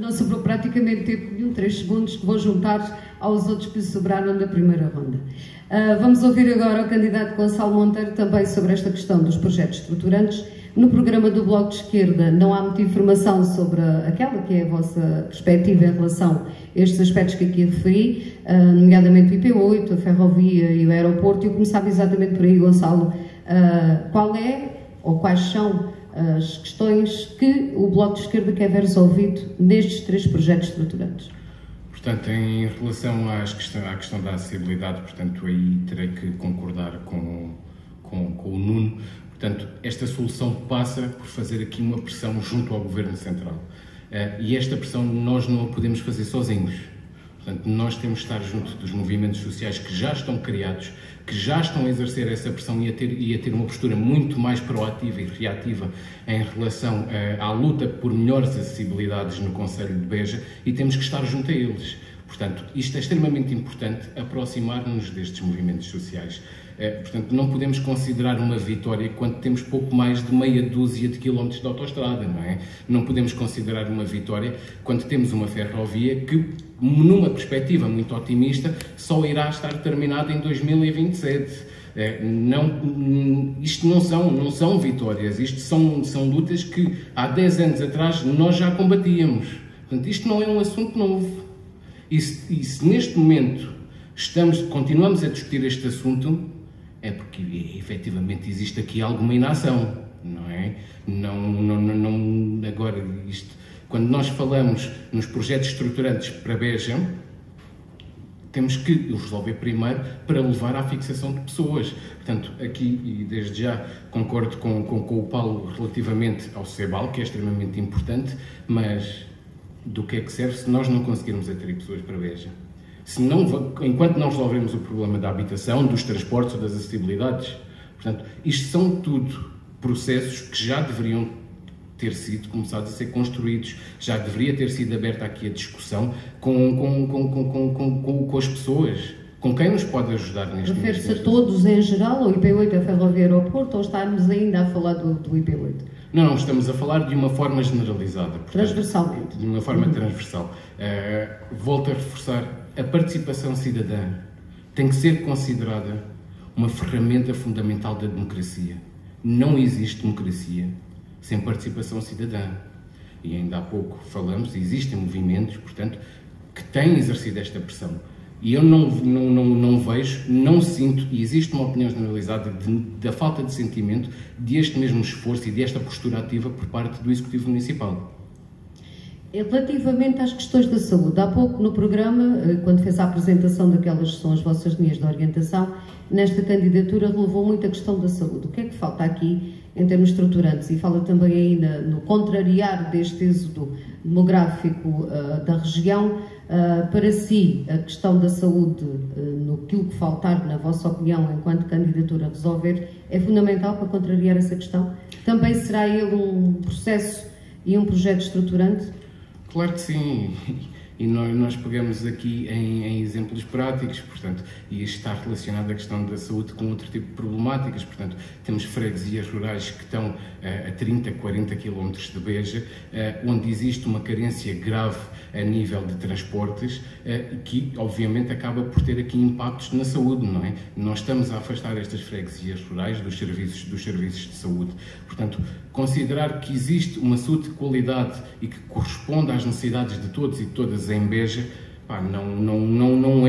não sobrou praticamente tempo nenhum, 3 segundos, que vou juntar aos outros que sobraram da primeira ronda. Vamos ouvir agora o candidato Gonçalo Monteiro também sobre esta questão dos projetos estruturantes. No programa do Bloco de Esquerda não há muita informação sobre aquela que é a vossa perspectiva em relação a estes aspectos que aqui referi, nomeadamente o IP8, a ferrovia e o aeroporto. Eu começava exatamente por aí, Gonçalo. Qual é, ou quais são as questões que o Bloco de Esquerda quer ver resolvido nestes 3 projetos estruturantes? Portanto, em relação à questão da acessibilidade, portanto, aí terei que concordar com o Nuno. Portanto, esta solução passa por fazer aqui uma pressão junto ao Governo Central. E esta pressão nós não a podemos fazer sozinhos. Portanto, nós temos de estar junto dos movimentos sociais que já estão criados, que já estão a exercer essa pressão e a ter uma postura muito mais proativa e reativa em relação à luta por melhores acessibilidades no Concelho de Beja, e temos que estar junto a eles. Portanto, isto é extremamente importante, aproximar-nos destes movimentos sociais. Portanto, não podemos considerar uma vitória quando temos pouco mais de meia dúzia de quilómetros de autoestrada, não é? Não podemos considerar uma vitória quando temos uma ferrovia que, numa perspectiva muito otimista, só irá estar terminada em 2027. Isto não são vitórias, isto são lutas que há 10 anos atrás nós já combatíamos. Portanto, isto não é um assunto novo. E se neste momento continuamos a discutir este assunto, é porque efetivamente existe aqui alguma inação, não é? Agora, quando nós falamos nos projetos estruturantes para Beja, temos que os resolver primeiro para levar à fixação de pessoas. Portanto, aqui, e desde já concordo com o Paulo relativamente ao CEBAL, que é extremamente importante, mas do que é que serve se nós não conseguirmos atrair pessoas para Beja? Enquanto não resolvemos o problema da habitação, dos transportes ou das acessibilidades. Portanto, isto são tudo processos que já deveriam ter sido começados a ser construídos, já deveria ter sido aberta aqui a discussão com as pessoas. Com quem nos pode ajudar neste momento? Refere-se a todos em geral, ao IP8, a ferrovia aeroporto, ou estamos ainda a falar do IP8? Não, estamos a falar de uma forma generalizada. Portanto, transversalmente. De uma forma transversal. Volto a reforçar, a participação cidadã tem que ser considerada uma ferramenta fundamental da democracia. Não existe democracia sem participação cidadã. E ainda há pouco falamos, existem movimentos, portanto, que têm exercido esta pressão. E eu não vejo, não sinto, e existe uma opinião generalizada da falta de sentimento deste mesmo esforço e desta postura ativa por parte do Executivo Municipal. Relativamente às questões da saúde, há pouco no programa, quando fez a apresentação daquelas que são as vossas linhas de orientação, nesta candidatura relevou muito a questão da saúde. O que é que falta aqui em termos estruturantes? E fala também ainda no contrariar deste êxodo demográfico da região. Para si, a questão da saúde, no que faltar, na vossa opinião, enquanto candidatura a resolver, é fundamental para contrariar essa questão? Também será ele um processo e um projeto estruturante? Claro que sim, e nós pegamos aqui em exemplos práticos, portanto, e isto está relacionado à questão da saúde com outro tipo de problemáticas. Portanto, temos freguesias rurais que estão a 30, 40 km de Beja, onde existe uma carência grave a nível de transportes, que obviamente acaba por ter aqui impactos na saúde, não é? Nós estamos a afastar estas freguesias rurais dos serviços de saúde. Portanto, considerar que existe uma saúde de qualidade e que corresponde às necessidades de todos e todas em Beja, não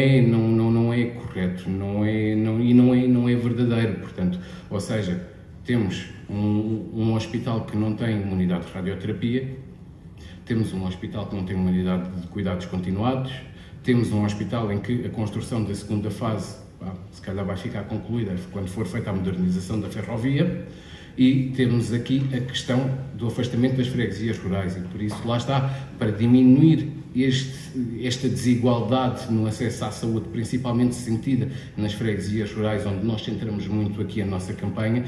é correto, não é verdadeiro. Portanto, ou seja, temos um hospital que não tem uma unidade de radioterapia, temos um hospital que não tem uma unidade de cuidados continuados, temos um hospital em que a construção da segunda fase, se calhar vai ficar concluída quando for feita a modernização da ferrovia, e temos aqui a questão do afastamento das freguesias rurais, e por isso lá está, para diminuir esta desigualdade no acesso à saúde, principalmente sentida nas freguesias rurais, onde nós centramos muito aqui a nossa campanha,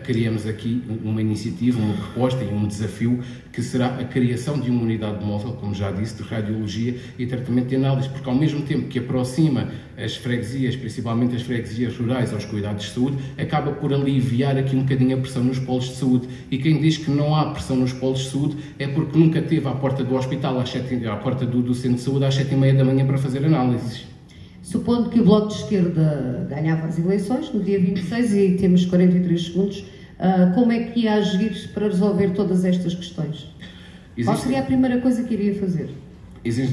criamos aqui uma iniciativa, uma proposta e um desafio que será a criação de uma unidade móvel, como já disse, de radiologia e tratamento de análises, porque ao mesmo tempo que aproxima as freguesias, principalmente as freguesias rurais, aos cuidados de saúde, acaba por aliviar aqui um bocadinho a pressão nos polos de saúde. E quem diz que não há pressão nos polos de saúde é porque nunca teve à porta do hospital, à porta do centro de saúde, às 7h30 da manhã para fazer análises. Supondo que o Bloco de Esquerda ganhava as eleições no dia 26 e temos 43 segundos, como é que ia agir para resolver todas estas questões? Qual seria a primeira coisa que iria fazer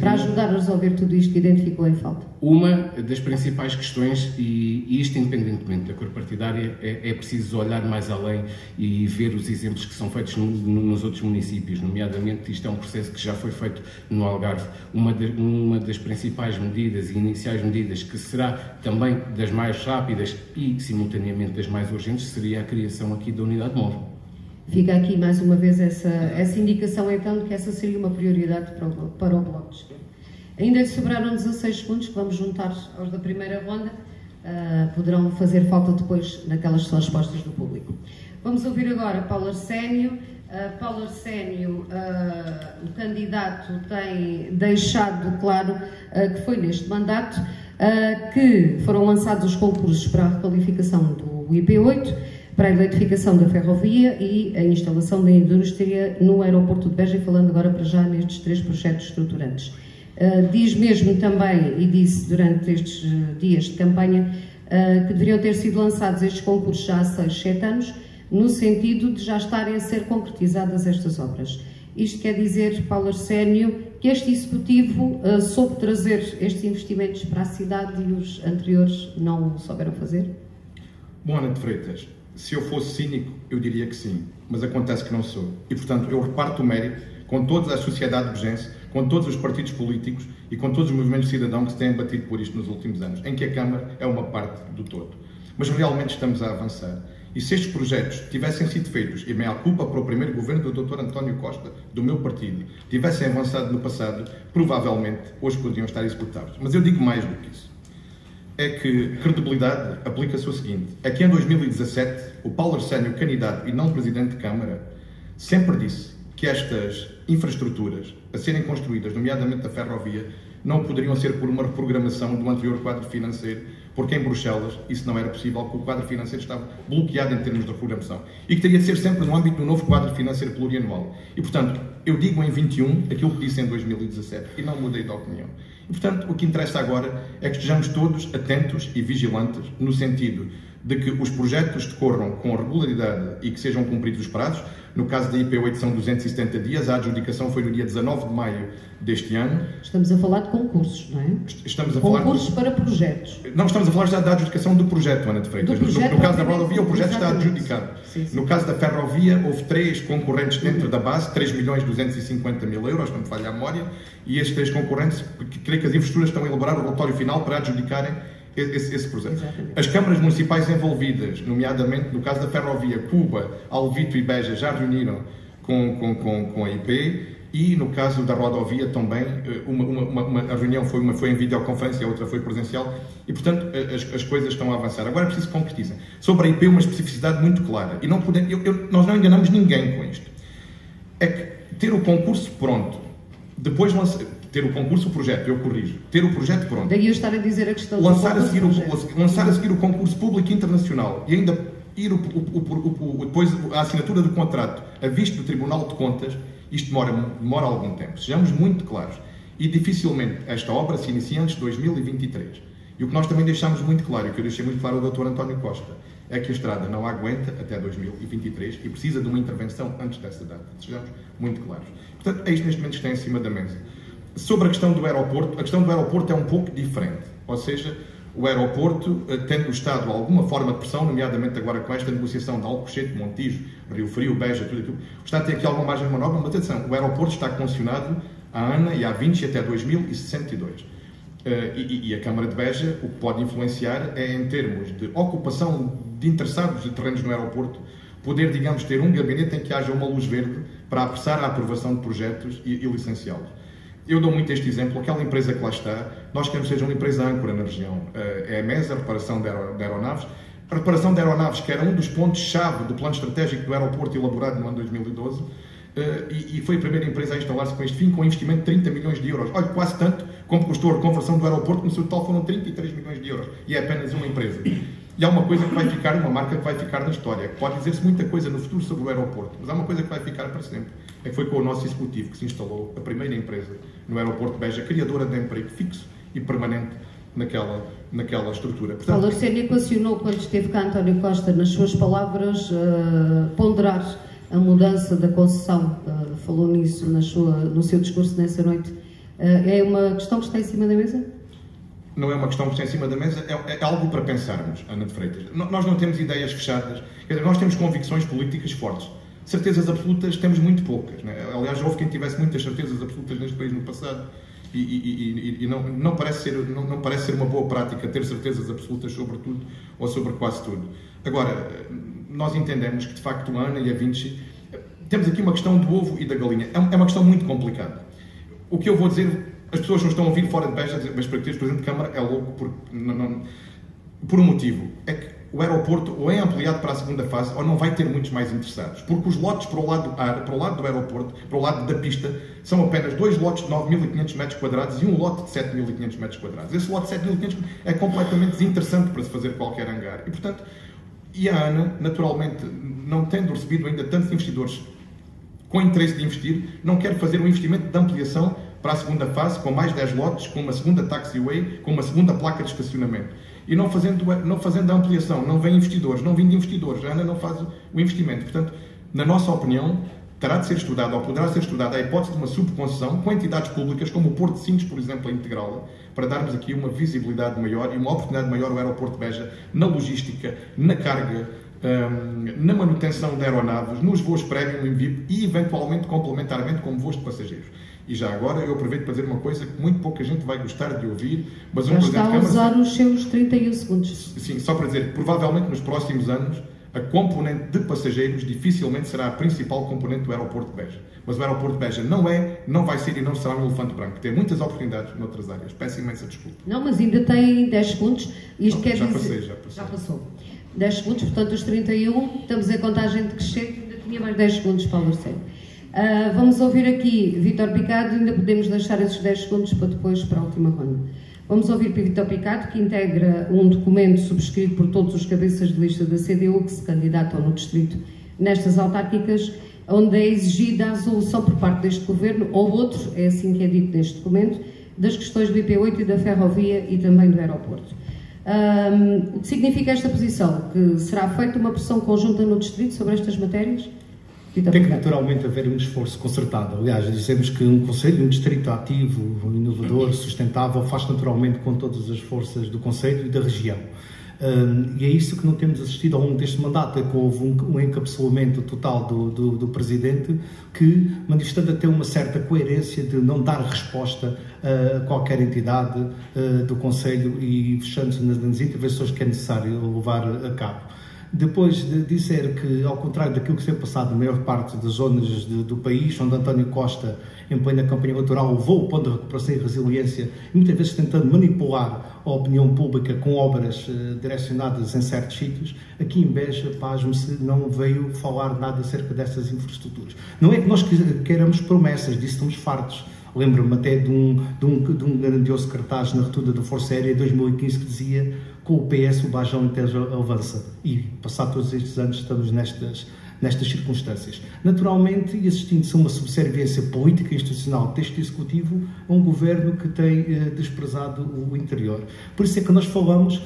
para ajudar a resolver tudo isto que identificou em falta? Uma das principais questões, e isto independentemente da cor partidária, é preciso olhar mais além e ver os exemplos que são feitos nos outros municípios, nomeadamente isto é um processo que já foi feito no Algarve. Uma das principais medidas e iniciais medidas, que será também das mais rápidas e simultaneamente das mais urgentes, seria a criação aqui da unidade móvel. Fica aqui mais uma vez essa indicação então de que essa seria uma prioridade para o Bloco de Esquerda. Ainda lhe sobraram 16 segundos que vamos juntar aos da primeira ronda, poderão fazer falta depois naquelas que são as respostas do público. Vamos ouvir agora Paulo Arsénio. Paulo Arsénio, o candidato, tem deixado claro que foi neste mandato que foram lançados os concursos para a requalificação do IP8, para a eletrificação da ferrovia e a instalação da indústria no aeroporto de Beja, falando agora para já nestes 3 projetos estruturantes. Diz mesmo também, e disse durante estes dias de campanha, que deveriam ter sido lançados estes concursos já há 6, 7 anos, no sentido de já estarem a ser concretizadas estas obras. Isto quer dizer, Paulo Arsénio, que este Executivo soube trazer estes investimentos para a cidade e os anteriores não o souberam fazer? Bom, Ana de Freitas, se eu fosse cínico, eu diria que sim, mas acontece que não sou. E, portanto, eu reparto o mérito com toda a sociedade begense, com todos os partidos políticos e com todos os movimentos de cidadão que se têm batido por isto nos últimos anos, em que a Câmara é uma parte do todo. Mas realmente estamos a avançar. E se estes projetos tivessem sido feitos, e meia culpa para o primeiro governo do Dr. António Costa, do meu partido, tivessem avançado no passado, provavelmente hoje poderiam estar executados. Mas eu digo mais do que isso. É que credibilidade aplica-se ao seguinte, é que em 2017 o Paulo Arsénio, candidato e não presidente de Câmara, sempre disse que estas infraestruturas a serem construídas, nomeadamente a ferrovia, não poderiam ser por uma reprogramação do anterior quadro financeiro, porque em Bruxelas isso não era possível, porque o quadro financeiro estava bloqueado em termos de reprogramação e que teria de ser sempre no âmbito do novo quadro financeiro plurianual. E, portanto, eu digo em 21 aquilo que disse em 2017 e não mudei de opinião. E, portanto, o que interessa agora é que estejamos todos atentos e vigilantes no sentido de que os projetos decorram com regularidade e que sejam cumpridos os prazos. No caso da IP8 são 270 dias, a adjudicação foi no dia 19 de maio deste ano. Estamos a falar de concursos, não é? Estamos a falar concursos para projetos. Não, estamos a falar já da adjudicação do projeto, Ana de Freitas. No caso da rodovia, o projeto está adjudicado. Sim, sim. No caso da ferrovia, houve 3 concorrentes dentro da base, 3.250.000 euros, não me falha a memória, e estes 3 concorrentes, creio que as infraestruturas estão a elaborar o relatório final para adjudicarem esse projeto. Exatamente. As câmaras municipais envolvidas, nomeadamente no caso da ferrovia, Cuba, Alvito e Beja, já reuniram com a IP, e no caso da rodovia também, a reunião foi em videoconferência, a outra foi presencial, e portanto as coisas estão a avançar. Agora é preciso que concretizem. Sobre a IP, uma especificidade muito clara, e não podemos, nós não enganamos ninguém com isto. É que ter o concurso pronto, depois ter o concurso, o projeto, eu corrijo. Ter o projeto pronto. Daí eu estar a dizer a questão lançar a seguir o concurso público internacional e ainda ir depois a assinatura do contrato a visto do Tribunal de Contas, isto demora algum tempo. Sejamos muito claros. E dificilmente esta obra se inicia antes de 2023. E o que nós também deixamos muito claro, e o que eu deixei muito claro ao Dr. António Costa, é que a estrada não aguenta até 2023 e precisa de uma intervenção antes dessa data. Sejamos muito claros. Portanto, é isto neste momento que está em cima da mesa. Sobre a questão do aeroporto, a questão do aeroporto é um pouco diferente. Ou seja, o aeroporto, tendo Estado alguma forma de pressão, nomeadamente agora com esta negociação de Alcochete, Montijo, Rio Frio, Beja, tudo aquilo, o Estado tem aqui alguma margem de manobra, mas atenção, o aeroporto está concessionado à ANA e à 20 até 2062. E a Câmara de Beja, o que pode influenciar é, em termos de ocupação de interessados de terrenos no aeroporto, poder, digamos, ter um gabinete em que haja uma luz verde para apressar a aprovação de projetos e licenciá-los. Eu dou muito este exemplo, aquela empresa que lá está, nós queremos que seja uma empresa âncora na região. É a MES, a reparação de aeronaves. A reparação de aeronaves, que era um dos pontos-chave do plano estratégico do aeroporto elaborado no ano 2012, e foi a primeira empresa a instalar-se com este fim, com um investimento de 30 milhões de euros. Olha, quase tanto como custou a reconversão do aeroporto, no seu total foram 33 milhões de euros. E é apenas uma empresa. E há uma coisa que vai ficar, uma marca que vai ficar na história. Pode dizer-se muita coisa no futuro sobre o aeroporto, mas há uma coisa que vai ficar para sempre. É que foi com o nosso executivo que se instalou a primeira empresa no aeroporto de Beja, criadora de emprego fixo e permanente naquela estrutura. Portanto, Paulo Arsénio equacionou, quando esteve cá António Costa, nas suas palavras, ponderar a mudança da concessão. Falou nisso no seu discurso nessa noite. É uma questão que está em cima da mesa? Não é uma questão que está em cima da mesa, é algo para pensarmos, Ana de Freitas. Nós não temos ideias fechadas, quer dizer, nós temos convicções políticas fortes. Certezas absolutas temos muito poucas, né? Aliás, houve quem tivesse muitas certezas absolutas neste país no passado e não parece ser uma boa prática ter certezas absolutas sobre tudo ou sobre quase tudo. Agora, nós entendemos que, de facto, a Ana e a Vinci, temos aqui uma questão do ovo e da galinha. É uma questão muito complicada. O que eu vou dizer, as pessoas não estão a ouvir fora de Beja, mas para ter Presidente de Câmara é louco por um motivo. É que o aeroporto ou é ampliado para a segunda fase ou não vai ter muitos mais interessados. Porque os lotes para o lado do aeroporto, para o lado da pista, são apenas 2 lotes de 9.500 metros quadrados e um lote de 7.500 metros quadrados. Esse lote de 7.500 é completamente desinteressante para se fazer qualquer hangar. E, portanto, a ANA, naturalmente, não tendo recebido ainda tantos investidores com interesse de investir, não quer fazer um investimento de ampliação para a segunda fase, com mais 10 lotes, com uma segunda taxiway, com uma segunda placa de estacionamento. E não fazendo a ampliação, não vem investidores, não vindo investidores, a ANA não faz o investimento. Portanto, na nossa opinião, terá de ser estudada, ou poderá ser estudada, a hipótese de uma subconcessão com entidades públicas, como o Porto de Sines, por exemplo, a integrá-la, para darmos aqui uma visibilidade maior e uma oportunidade maior ao aeroporto de Beja, na logística, na carga, na manutenção de aeronaves, nos voos premium em VIP e, eventualmente, complementarmente, como voos de passageiros. E já agora, eu aproveito para dizer uma coisa que muito pouca gente vai gostar de ouvir, mas já está a usar os seus 31 segundos. Sim, só para dizer, provavelmente nos próximos anos, a componente de passageiros dificilmente será a principal componente do aeroporto de Beja. Mas o aeroporto de Beja não vai ser e não será um elefante branco. Tem muitas oportunidades noutras áreas. Peço imensa desculpa. Não, mas ainda tem 10 segundos. Isto não, quer já dizer... Já passou. 10 segundos, portanto, os 31, estamos em contagem decrescente, ainda tinha mais 10 segundos, Paulo Arsénio. Vamos ouvir aqui Vítor Picado, ainda podemos deixar esses 10 segundos para depois, para a última ronda. Vamos ouvir Vítor Picado, que integra um documento subscrito por todos os cabeças de lista da CDU que se candidatam no distrito nestas autárquicas, onde é exigida a resolução por parte deste governo, ou outro, é assim que é dito neste documento, das questões do IP8 e da ferrovia e também do aeroporto. O que significa esta posição? Que será feita uma pressão conjunta no distrito sobre estas matérias? Tem que naturalmente haver um esforço concertado. Aliás, dizemos que um conselho, um distrito ativo, inovador, sustentável, faz naturalmente com todas as forças do conselho e da região. E é isso que não temos assistido ao longo deste mandato, é que houve um encapsulamento total do Presidente que, manifestando até uma certa coerência de não dar resposta a qualquer entidade do Conselho e fechando-se nas intervenções que é necessário levar a cabo. Depois de dizer que, ao contrário daquilo que se tem passado na maior parte das zonas do país, onde António Costa, em plena campanha eleitoral, levou o plano de recuperação e resiliência, muitas vezes tentando manipular a opinião pública com obras direcionadas em certos sítios, aqui em Beja, pasme-se, não veio falar nada acerca dessas infraestruturas. Não é que nós queiramos promessas, disso estamos fartos. Lembro-me até de um grandioso cartaz na rotunda da Força Aérea em 2015 que dizia: com o PS o Bajão Inteiro avança. E, passado todos estes anos, estamos nestas circunstâncias. Naturalmente, e assistindo-se a uma subserviência política e institucional deste Executivo, a um governo que tem desprezado o interior. Por isso é que nós falávamos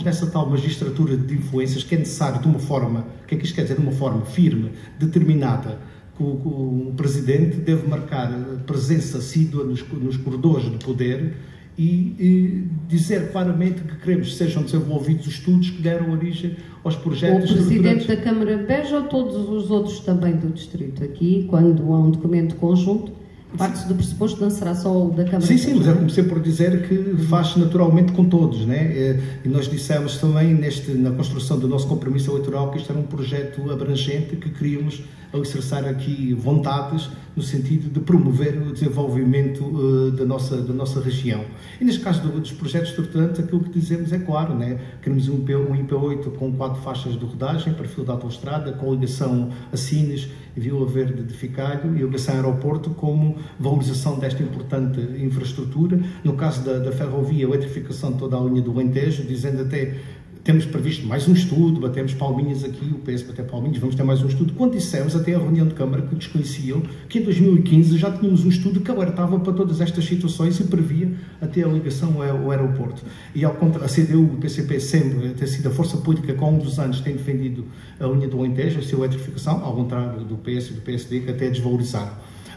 nessa tal magistratura de influências que é necessário de uma forma, o que é que isto quer dizer? De uma forma firme, determinada. O Presidente deve marcar presença assídua nos corredores do poder e dizer claramente que queremos que sejam desenvolvidos os estudos que deram origem aos projetos... O Presidente da Câmara de Beja ou todos os outros também do Distrito? Aqui, quando há um documento conjunto, parte-se do pressuposto não será só o da Câmara de Beja? Sim, mas eu comecei por dizer que faz naturalmente com todos, né? E nós dissemos também na construção do nosso compromisso eleitoral que isto era um projeto abrangente que queríamos alicerçar aqui vontades no sentido de promover o desenvolvimento da nossa região. E neste caso dos projetos estruturantes, aquilo que dizemos é claro, né? Queremos um IP8 com 4 faixas de rodagem, perfil da autoestrada, com ligação a Sines e Vila Verde de Ficalho e ligação ao aeroporto, como valorização desta importante infraestrutura. No caso da ferrovia, a eletrificação de toda a linha do Alentejo, dizendo até temos previsto mais um estudo, batemos palminhas aqui, o PS bateu palminhas, vamos ter mais um estudo. Quando dissemos, até a reunião de Câmara, que desconheciam, que em 2015 já tínhamos um estudo que alertava para todas estas situações e previa até a ligação ao aeroporto. E ao contrário, a CDU e o PCP sempre tem sido a força política que ao longo dos anos tem defendido a linha do Alentejo, a sua eletrificação, ao contrário do PS e do PSD, que até desvalorizaram.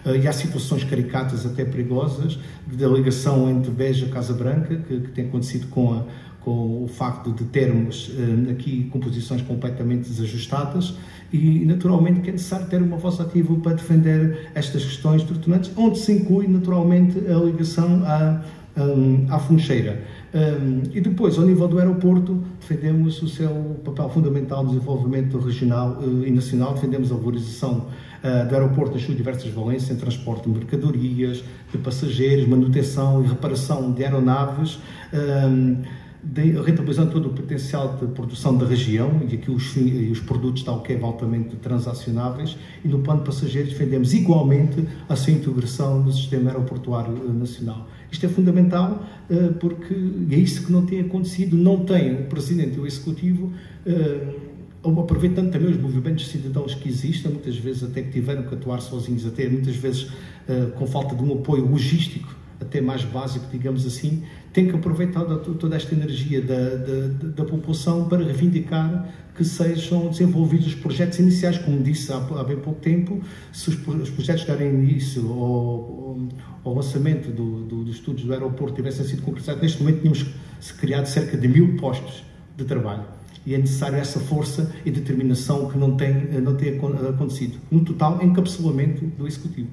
E há situações caricatas, até perigosas, da ligação entre Beja e Casa Branca, que tem acontecido com o facto de termos aqui composições completamente desajustadas e, naturalmente, que é necessário ter uma voz ativa para defender estas questões estruturantes, onde se inclui, naturalmente, a ligação à Funcheira. E depois, ao nível do aeroporto, defendemos o seu papel fundamental no desenvolvimento regional e nacional, defendemos a valorização do aeroporto nas suas diversas valências, em transporte de mercadorias, de passageiros, manutenção e reparação de aeronaves, rentabilizando todo o potencial de produção da região e aqui os produtos tal que é altamente transacionáveis, e no plano de passageiros defendemos igualmente a sua integração no sistema aeroportuário nacional. Isto é fundamental porque é isso que não tem acontecido, não tem o Presidente e o Executivo aproveitando também os movimentos de cidadãos que existem, muitas vezes até que tiveram que atuar sozinhos, até muitas vezes com falta de um apoio logístico até mais básico, digamos assim, tem que aproveitar toda esta energia da população para reivindicar que sejam desenvolvidos os projetos iniciais. Como disse há bem pouco tempo, se os projetos darem início ao lançamento dos estudos do aeroporto tivessem sido concretizados, neste momento tínhamos criado cerca de 1000 postos de trabalho. E é necessário essa força e determinação que não tem acontecido. No total, encapsulamento do Executivo.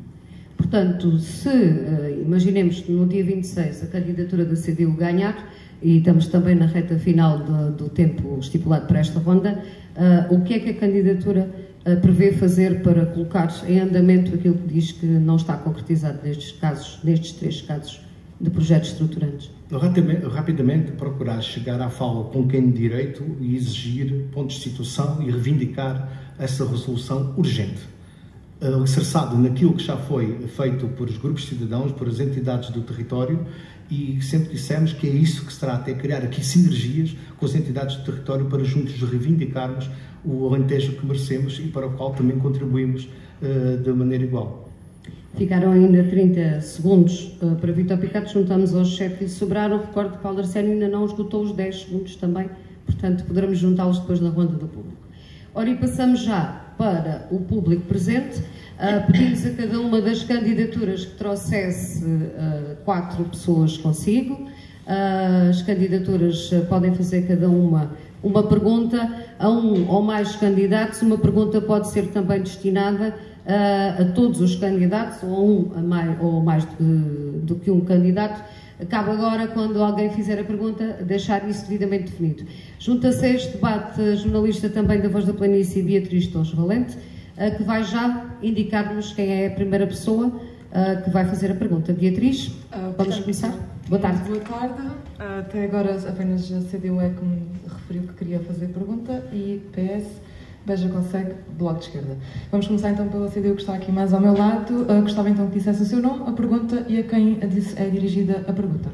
Portanto, se imaginemos que no dia 26 a candidatura da CDU ganhar, e estamos também na reta final do tempo estipulado para esta ronda, o que é que a candidatura prevê fazer para colocar em andamento aquilo que diz que não está concretizado nestes 3 casos de projetos estruturantes? Rapidamente procurar chegar à fala com quem de direito e exigir pontos de situação e reivindicar essa resolução urgente, alicerçado naquilo que já foi feito por os grupos de cidadãos, por as entidades do território, e sempre dissemos que é isso que se trata, é criar aqui sinergias com as entidades do território para juntos reivindicarmos o Alentejo que merecemos e para o qual também contribuímos de maneira igual. Ficaram ainda 30 segundos para Vítor Picado, juntamos aos 7 que sobraram. Recordo que Paulo Arsénio ainda não esgotou os 10 segundos também, portanto poderemos juntá-los depois na ronda do público. Ora, e passamos já para o público presente. Pedimos a cada uma das candidaturas que trouxesse 4 pessoas consigo. As candidaturas podem fazer cada uma pergunta a um ou mais candidatos. Uma pergunta pode ser também destinada a todos os candidatos, ou ou mais do que um candidato. Cabe agora, quando alguém fizer a pergunta, deixar isso devidamente definido. Junta-se a este debate a jornalista também da Voz da Planície, Beatriz Torres Valente, que vai já indicar-nos quem é a primeira pessoa que vai fazer a pergunta. Beatriz, vamos começar? Boa tarde. Boa tarde. Até agora apenas a CDU é que me referiu que queria fazer a pergunta e PS, Beja consegue, Bloco de Esquerda. Vamos começar então pela CDU que está aqui mais ao meu lado. Gostava então que dissesse o seu nome, a pergunta e a quem é dirigida a pergunta.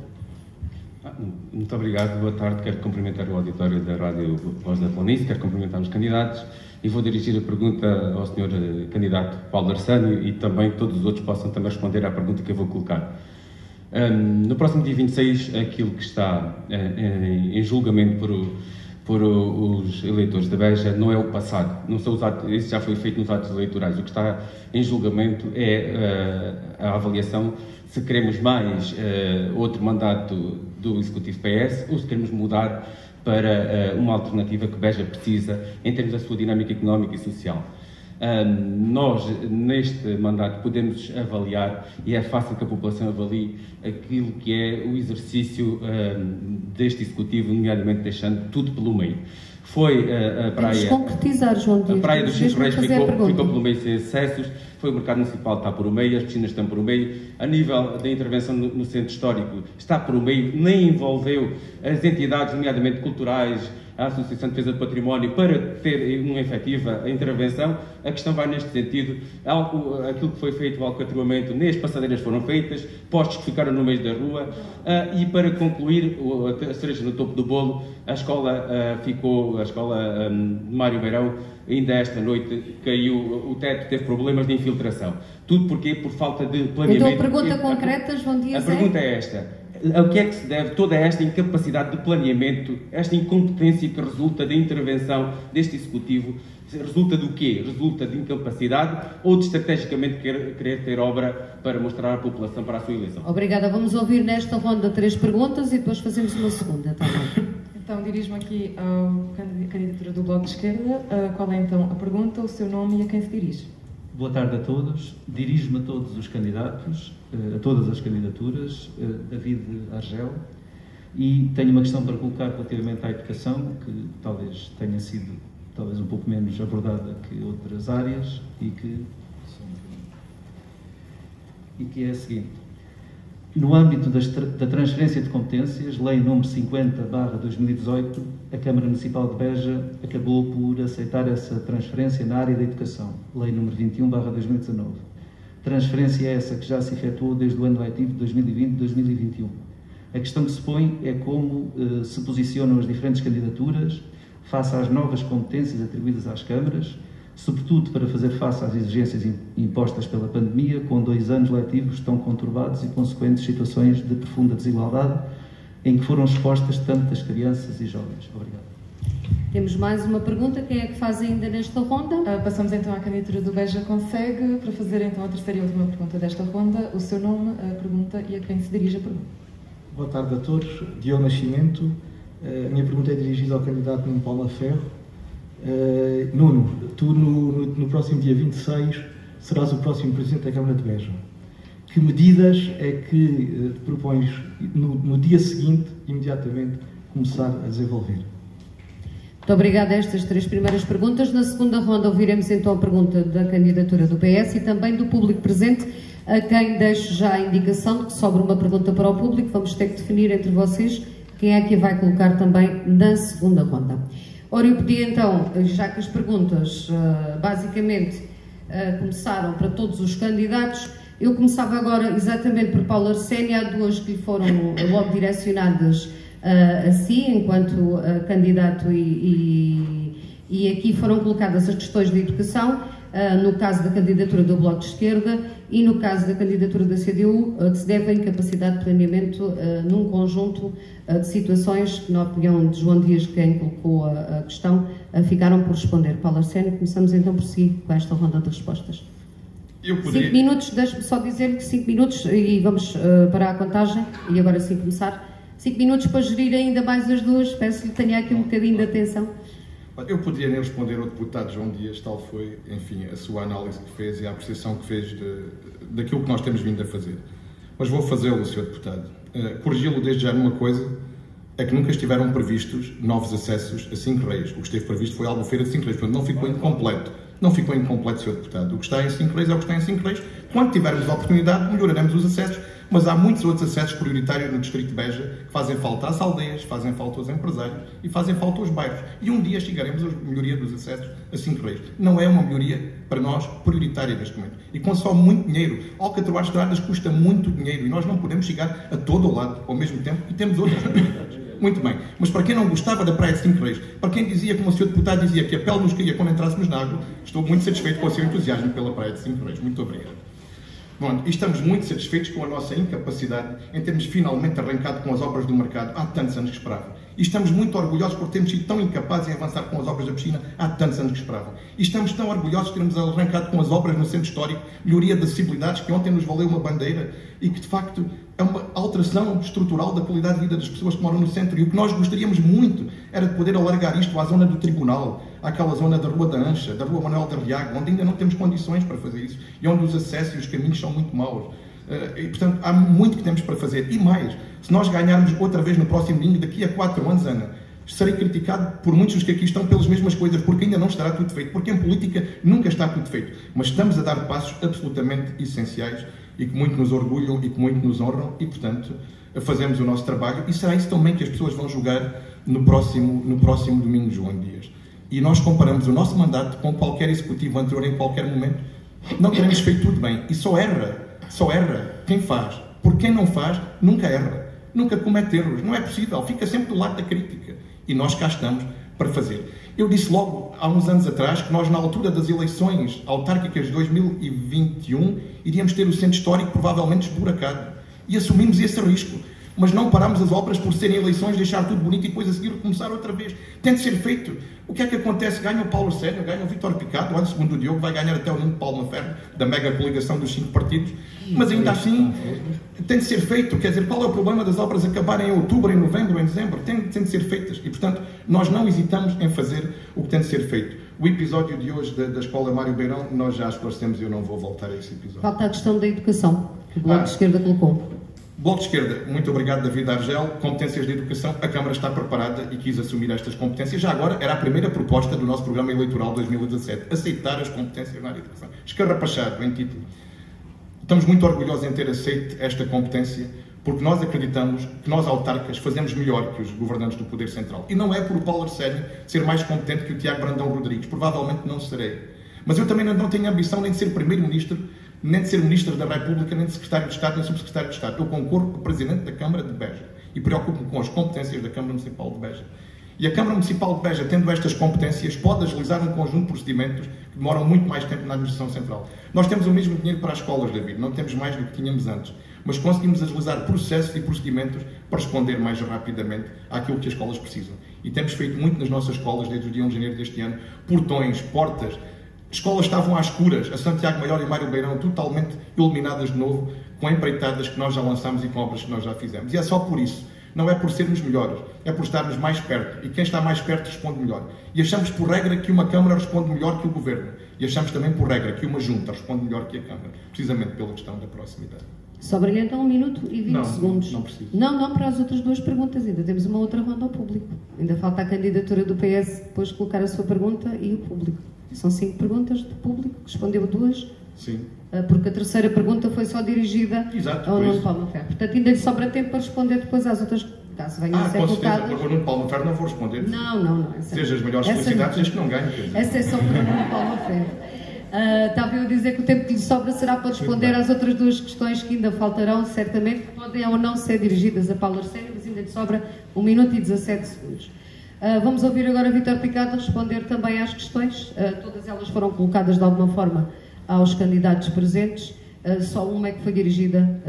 Muito obrigado, boa tarde. Quero cumprimentar o auditório da Rádio Voz da Planície, quero cumprimentar os candidatos e vou dirigir a pergunta ao Sr. candidato Paulo Arsénio e também que todos os outros possam também responder à pergunta que eu vou colocar. No próximo dia 26, aquilo que está em julgamento por os eleitores da Beja não é o passado, não são os atos, isso já foi feito nos atos eleitorais. O que está em julgamento é a avaliação se queremos mais outro mandato do Executivo PS ou se queremos mudar para uma alternativa que Beja precisa em termos da sua dinâmica económica e social. Nós, neste mandato, podemos avaliar, e é fácil que a população avalie, aquilo que é o exercício deste Executivo, nomeadamente deixando tudo pelo meio. Foi a praia... concretizar, João Dias. A praia dos Cinco Reis ficou pelo meio sem acessos, foi o mercado municipal está por o meio, as piscinas estão por o meio, a nível da intervenção no centro histórico está por o meio, nem envolveu as entidades, nomeadamente culturais, a Associação de Defesa do Património, para ter uma efetiva intervenção. A questão vai neste sentido. Aquilo que foi feito, o alcatroamento, nem as passadeiras foram feitas, postos que ficaram no meio da rua, e para concluir, a cereja no topo do bolo, a escola Mário Beirão, ainda esta noite caiu o teto, teve problemas de infiltração. Tudo porquê? Por falta de planeamento. Então a pergunta concreta, João Dias, a pergunta é esta. A que é que se deve toda esta incapacidade de planeamento, esta incompetência que resulta da intervenção deste Executivo? Resulta do quê? Resulta de incapacidade ou de estrategicamente querer ter obra para mostrar à população para a sua eleição? Obrigada. Vamos ouvir nesta ronda 3 perguntas e depois fazemos uma segunda. Tá bem? Então, dirijo-me aqui à candidatura do Bloco de Esquerda. Qual é então a pergunta, o seu nome e a quem se dirige? Boa tarde a todos. Dirijo-me a todos os candidatos, a todas as candidaturas, David Argel, e tenho uma questão para colocar relativamente à educação, que talvez tenha sido um pouco menos abordada que outras áreas, e que é a seguinte. No âmbito da transferência de competências, Lei nº 50/2018, a Câmara Municipal de Beja acabou por aceitar essa transferência na área da educação, Lei nº 21/2019. Transferência essa que já se efetuou desde o ano letivo de 2020-2021. A questão que se põe é como se posicionam as diferentes candidaturas face às novas competências atribuídas às câmaras, sobretudo para fazer face às exigências impostas pela pandemia, com 2 anos letivos tão conturbados e consequentes situações de profunda desigualdade em que foram expostas tantas crianças e jovens. Obrigado. Temos mais uma pergunta. Quem é que faz ainda nesta ronda? Passamos então à candidatura do Beja Consegue para fazer então a terceira e última pergunta desta ronda. O seu nome, a pergunta e a quem se dirige a pergunta. Boa tarde a todos. Diogo Nascimento. A minha pergunta é dirigida ao candidato Nuno Paula Ferro. Nuno, tu no próximo dia 26 serás o próximo Presidente da Câmara de Beja. Que medidas é que te propões no dia seguinte, imediatamente, começar a desenvolver? Muito obrigada a estas 3 primeiras perguntas. Na segunda ronda ouviremos então a pergunta da candidatura do PS e também do público presente, a quem deixo já a indicação de que sobra uma pergunta para o público. Vamos ter que definir entre vocês quem é que vai colocar também na segunda ronda. Ora, eu pedi então, já que as perguntas basicamente começaram para todos os candidatos, eu começava agora exatamente por Paulo Arsénio. Há 2 que lhe foram logo direcionadas a si, enquanto candidato, e aqui foram colocadas as questões de educação, no caso da candidatura do Bloco de Esquerda e no caso da candidatura da CDU, que se deve à incapacidade de planeamento num conjunto de situações que, na opinião de João Dias, quem colocou a questão, ficaram por responder. Paulo Arsénio, começamos então por si, com esta ronda de respostas. 5 minutos, deixe-me só dizer que 5 minutos, e vamos parar a contagem, e agora sim começar. 5 minutos para gerir ainda mais as 2, peço-lhe que tenha aqui um bocadinho de atenção. Eu poderia nem responder ao deputado João Dias, tal foi, enfim, a sua análise que fez e a apreciação que fez daquilo que nós temos vindo a fazer. Mas vou fazê-lo, Sr. Deputado. Corrigi-lo desde já numa coisa, é que nunca estiveram previstos novos acessos a Cinco Reis. O que esteve previsto foi a Albufeira de Cinco Reis, portanto não ficou incompleto. Não ficou incompleto, Sr. Deputado. O que está em Cinco Reis é o que está em Cinco Reis. Quando tivermos a oportunidade, melhoraremos os acessos, mas há muitos outros acessos prioritários no Distrito de Beja que fazem falta às aldeias, fazem falta aos empresários e fazem falta aos bairros. E um dia chegaremos à melhoria dos acessos a Cinco Reis. Não é uma melhoria, para nós, prioritária neste momento. E consome muito dinheiro. Alcatroar estradas custa muito dinheiro e nós não podemos chegar a todo o lado ao mesmo tempo e temos outras prioridades. Muito bem, mas para quem não gostava da Praia de Cinco Reis, para quem dizia, como o Sr. Deputado dizia, que a pele nos caía quando entrássemos na água, estou muito satisfeito com o seu entusiasmo pela Praia de Cinco Reis. Muito obrigado. Bom, e estamos muito satisfeitos com a nossa incapacidade em termos finalmente arrancado com as obras do mercado há tantos anos que esperavam. E estamos muito orgulhosos por termos sido tão incapazes em avançar com as obras da piscina há tantos anos que esperavam. E estamos tão orgulhosos de termos arrancado com as obras no centro histórico, melhoria de acessibilidades, que ontem nos valeu uma bandeira e que, de facto, é uma alteração estrutural da qualidade de vida das pessoas que moram no centro. E o que nós gostaríamos muito era de poder alargar isto à zona do Tribunal, àquela zona da Rua da Ancha, da Rua Manuel da Riago, onde ainda não temos condições para fazer isso e onde os acessos e os caminhos são muito maus. E, portanto, há muito que temos para fazer. E mais, se nós ganharmos outra vez no próximo domingo, daqui a 4 anos, Ana, serei criticado por muitos dos que aqui estão pelas mesmas coisas, porque ainda não estará tudo feito, porque em política nunca está tudo feito. Mas estamos a dar passos absolutamente essenciais e que muito nos orgulham e que muito nos honram e, portanto, fazemos o nosso trabalho e será isso também que as pessoas vão julgar no próximo domingo, João Dias. E nós comparamos o nosso mandato com qualquer executivo anterior em qualquer momento. Não teremos feito tudo bem e só erra quem faz, porque quem não faz nunca erra, nunca comete erros, não é possível, fica sempre do lado da crítica e nós cá estamos para fazer. Eu disse logo há uns anos atrás que nós, na altura das eleições autárquicas de 2021, iríamos ter o centro histórico provavelmente esburacado e assumimos esse risco. Mas não parámos as obras por serem eleições, deixar tudo bonito e depois a seguir começar outra vez. Tem de ser feito. O que é que acontece? Ganha o Paulo Arsénio, ganha o Vítor Picado, olha, segundo o Diogo, vai ganhar até o Nuno Palma-Ferro, da mega coligação dos 5 partidos. Mas ainda assim, tem de ser feito. Quer dizer, qual é o problema das obras acabarem em outubro, em novembro, em dezembro? Tem de ser feitas. E, portanto, nós não hesitamos em fazer o que tem de ser feito. O episódio de hoje da Escola Mário Beirão, nós já esclarecemos e eu não vou voltar a esse episódio. Falta a questão da educação, que o Bloco de Esquerda colocou. Bloco de Esquerda, muito obrigado, David Argel. Competências de educação, a Câmara está preparada e quis assumir estas competências. Já agora, era a primeira proposta do nosso programa eleitoral 2017, aceitar as competências na área de educação. Escarrapachado, em título. Estamos muito orgulhosos em ter aceito esta competência, porque nós acreditamos que nós, autarcas, fazemos melhor que os governantes do Poder Central. E não é por o Paulo Arsénio ser mais competente que o Tiago Brandão Rodrigues. Provavelmente não serei. Mas eu também não tenho ambição nem de ser Primeiro-Ministro, nem de ser Ministro da República, nem de Secretário de Estado, nem Subsecretário de Estado. Eu concorro com o Presidente da Câmara de Beja e preocupo-me com as competências da Câmara Municipal de Beja. E a Câmara Municipal de Beja, tendo estas competências, pode agilizar um conjunto de procedimentos que demoram muito mais tempo na Administração Central. Nós temos o mesmo dinheiro para as escolas, David, não temos mais do que tínhamos antes, mas conseguimos agilizar processos e procedimentos para responder mais rapidamente àquilo que as escolas precisam. E temos feito muito nas nossas escolas desde o dia 1 de janeiro deste ano, portões, portas. Escolas estavam às escuras, a Santiago Maior e Mário Beirão totalmente iluminadas de novo, com empreitadas que nós já lançámos e com obras que nós já fizemos. E é só por isso. Não é por sermos melhores, é por estarmos mais perto. E quem está mais perto responde melhor. E achamos por regra que uma Câmara responde melhor que o Governo. E achamos também por regra que uma Junta responde melhor que a Câmara, precisamente pela questão da proximidade. Sobra-lhe então 1 minuto e 20 segundos. Não preciso. Não, para as outras 2 perguntas. Ainda temos uma outra ronda ao público. Ainda falta a candidatura do PS depois colocar a sua pergunta e o público. São 5 perguntas do público, respondeu 2. Sim. Porque a terceira pergunta foi só dirigida ao Nuno Palma-Ferro. Portanto, ainda lhe sobra tempo para responder depois às outras, caso venham a ser colocadas. Com o Nuno Palma-Ferro não vou responder. Não. Seja as melhores felicidades, desde que não ganhe. Essa é só para o Nuno Palma-Ferro. Estava eu a dizer que o tempo que lhe sobra será para responder às outras 2 questões que ainda faltarão, certamente, que podem ou não ser dirigidas a Paulo Arsénio, mas ainda lhe sobra 1 minuto e 17 segundos. Vamos ouvir agora Vítor Picado responder também às questões. Todas elas foram colocadas de alguma forma aos candidatos presentes. Só uma é que foi dirigida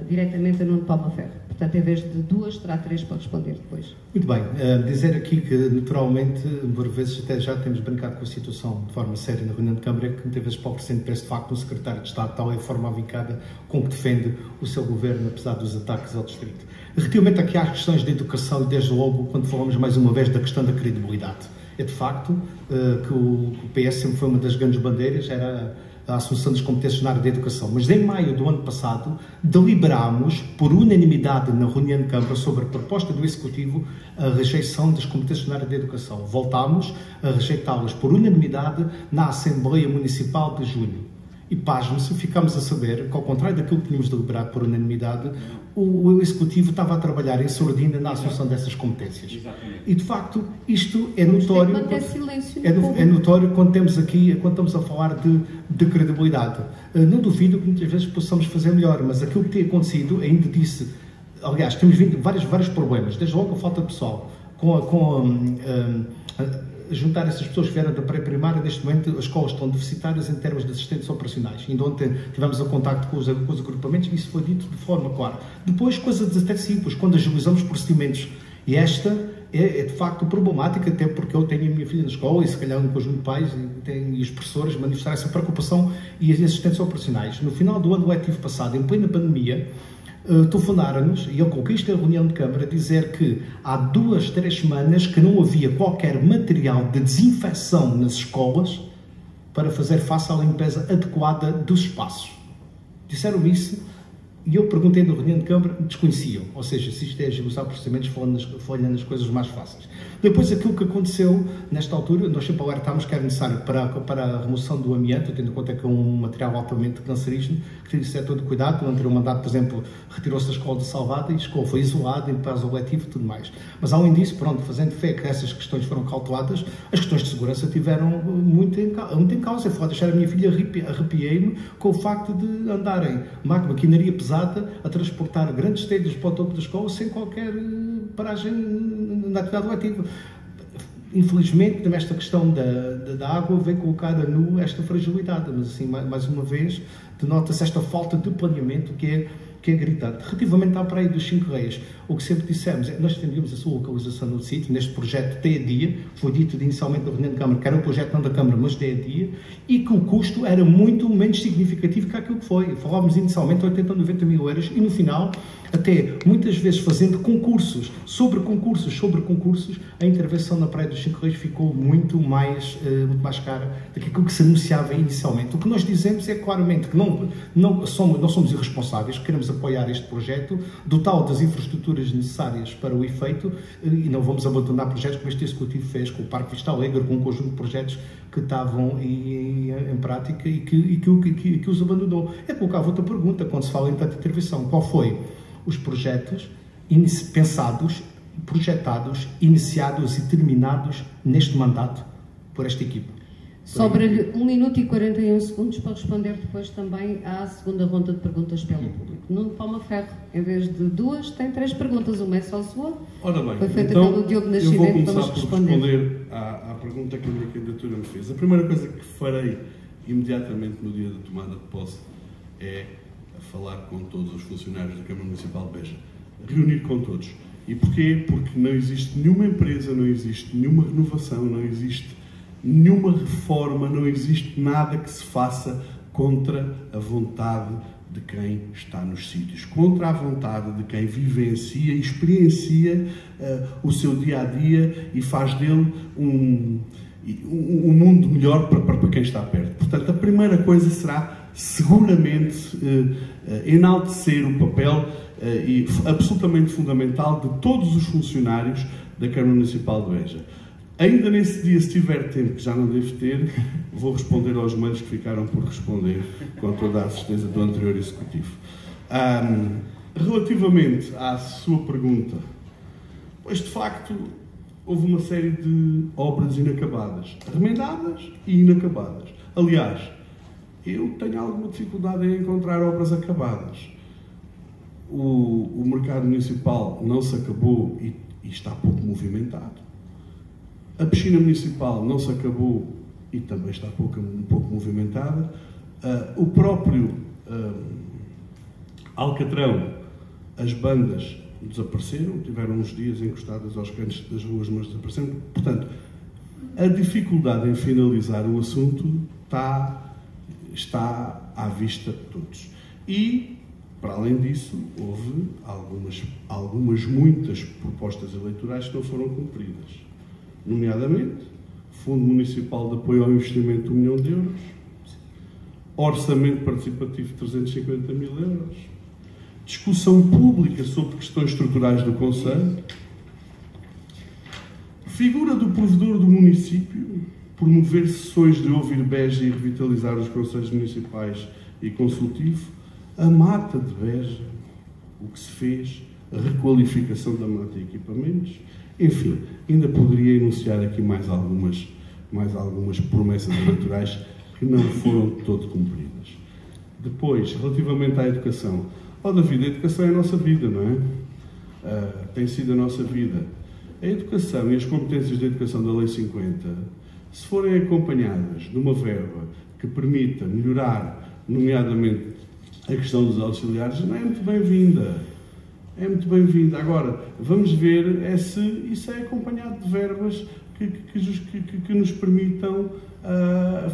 diretamente a Nuno Palma-Ferro. Portanto, em vez de 2, terá 3 para responder depois. Muito bem. Dizer aqui que, naturalmente, por vezes até já temos brincado com a situação de forma séria na reunião de Câmara, que muitas vezes para o Presidente parece de facto um Secretário de Estado, tal é a forma avincada com que defende o seu governo, apesar dos ataques ao Distrito. Relativamente aqui às questões de educação e desde logo quando falamos mais uma vez da questão da credibilidade. É de facto que o PS sempre foi uma das grandes bandeiras, era a assunção das competências na área da educação. Mas em maio do ano passado deliberámos por unanimidade na reunião de Câmara sobre a proposta do Executivo a rejeição das competências na área da educação. Voltámos a rejeitá-las por unanimidade na Assembleia Municipal de junho. E pasme-se, ficámos a saber que, ao contrário daquilo que tínhamos deliberado por unanimidade, o Executivo estava a trabalhar em sordina na assunção dessas competências. Exatamente. E, de facto, isto é notório. É notório quando temos aqui, quando estamos a falar de credibilidade. Não duvido que muitas vezes possamos fazer melhor, mas aquilo que tem acontecido, ainda disse, aliás, temos vindo vários problemas, desde logo a falta de pessoal, juntar essas pessoas que vieram da pré-primária, neste momento as escolas estão deficitárias em termos de assistentes operacionais. Ainda ontem tivemos a contacto com os agrupamentos e isso foi dito de forma clara. Depois, coisas até simples, quando agilizamos procedimentos. E esta é de facto problemática, até porque eu tenho a minha filha na escola e se calhar um conjunto de pais e os professores manifestaram essa preocupação e as assistentes operacionais. No final do ano letivo passado, em plena pandemia, telefonaram-nos, e eu coloquei isto em reunião de Câmara, dizer que há 2, 3 semanas que não havia qualquer material de desinfecção nas escolas para fazer face à limpeza adequada dos espaços. Disseram isso e eu perguntei na reunião de Câmara, desconheciam. Ou seja, se isto é agilizar procedimentos, falando nas coisas mais fáceis. Depois, aquilo que aconteceu, nesta altura, nós sempre alertámos que era necessário para a remoção do amianto, tendo em conta que é um material altamente cancerígeno, que tem que ser todo cuidado, não ter um mandato, por exemplo, retirou-se da escola de Salvada e a escola foi isolada, em prazo letivo e tudo mais. Mas, além disso, pronto, fazendo fé que essas questões foram cauteladas, as questões de segurança tiveram muito em causa. Eu fui deixar a minha filha, arrepiei-me com o facto de andarem maquinaria pesada a transportar grandes telhas para o topo da escola sem qualquer paragem na atividade letiva. Infelizmente, também esta questão da água veio colocar a nu esta fragilidade, mas assim, mais uma vez, denota-se esta falta de planeamento que é gritante. Relativamente à Praia dos 5 Reis, o que sempre dissemos é que nós defendíamos a sua localização no sítio, neste projeto dia-a-dia, foi dito inicialmente na reunião da Câmara, que era um projeto não da Câmara, mas dia-a-dia, e que o custo era muito menos significativo que aquilo que foi. Falávamos inicialmente de 80 ou 90 mil euros e no final, até muitas vezes fazendo concursos, sobre concursos, a intervenção na Praia dos 5 Reis ficou muito mais cara do que aquilo que se anunciava inicialmente. O que nós dizemos é claramente que não somos irresponsáveis, queremos apoiar este projeto, dotá-lo das infraestruturas necessárias para o efeito e não vamos abandonar projetos como este Executivo fez com o Parque Vista Alegre, com um conjunto de projetos que estavam em prática e que os abandonou. É colocava outra pergunta, quando se fala em tanta intervenção, qual foi os projetos pensados, projetados, iniciados e terminados neste mandato por esta equipa? Sobra-lhe 1 minuto e 41 segundos para responder depois também à segunda ronda de perguntas pelo público. Nuno Palma Ferro, em vez de 2, tem 3 perguntas, uma é só sua. Ora bem, foi feita então, pelo Diogo Nascimento, eu vou começar por responder à pergunta que a minha candidatura me fez. A primeira coisa que farei imediatamente no dia da tomada de posse é falar com todos os funcionários da Câmara Municipal de Beja. Reunir com todos. E porquê? Porque não existe nenhuma empresa, não existe nenhuma renovação, não existe nenhuma reforma, não existe nada que se faça contra a vontade de quem está nos sítios, contra a vontade de quem vivencia e experiencia o seu dia-a-dia e faz dele um mundo melhor para quem está perto. Portanto, a primeira coisa será seguramente enaltecer o papel e absolutamente fundamental de todos os funcionários da Câmara Municipal de Beja. Ainda nesse dia, se tiver tempo, que já não devo ter, vou responder aos mails que ficaram por responder, com toda a certeza do anterior Executivo. Relativamente à sua pergunta, pois de facto houve uma série de obras inacabadas, remendadas e inacabadas. Aliás, eu tenho alguma dificuldade em encontrar obras acabadas. O mercado municipal não se acabou e está pouco movimentado. A piscina municipal não se acabou e também está um pouco movimentada. O próprio Alcatrão, as bandas desapareceram, tiveram uns dias encostadas aos cantos das ruas, mas desapareceram. Portanto, a dificuldade em finalizar o assunto está à vista de todos. E, para além disso, houve muitas propostas eleitorais que não foram cumpridas. Nomeadamente, Fundo Municipal de Apoio ao Investimento de 1 milhão de euros, Orçamento Participativo de 350 mil euros, discussão pública sobre questões estruturais do Conselho, figura do provedor do município, promover sessões de ouvir Beja e revitalizar os conselhos municipais e consultivo, a Mata de Beja, o que se fez, a requalificação da mata e equipamentos. Enfim, ainda poderia enunciar aqui mais algumas promessas eleitorais que não foram de todo cumpridas. Depois, relativamente à educação. David, a educação é a nossa vida, não é? Tem sido a nossa vida. A educação e as competências de educação da Lei 50, se forem acompanhadas de uma verba que permita melhorar, nomeadamente, a questão dos auxiliares, não é muito bem-vinda. É muito bem-vinda. Agora, vamos ver se isso é acompanhado de verbas que nos permitam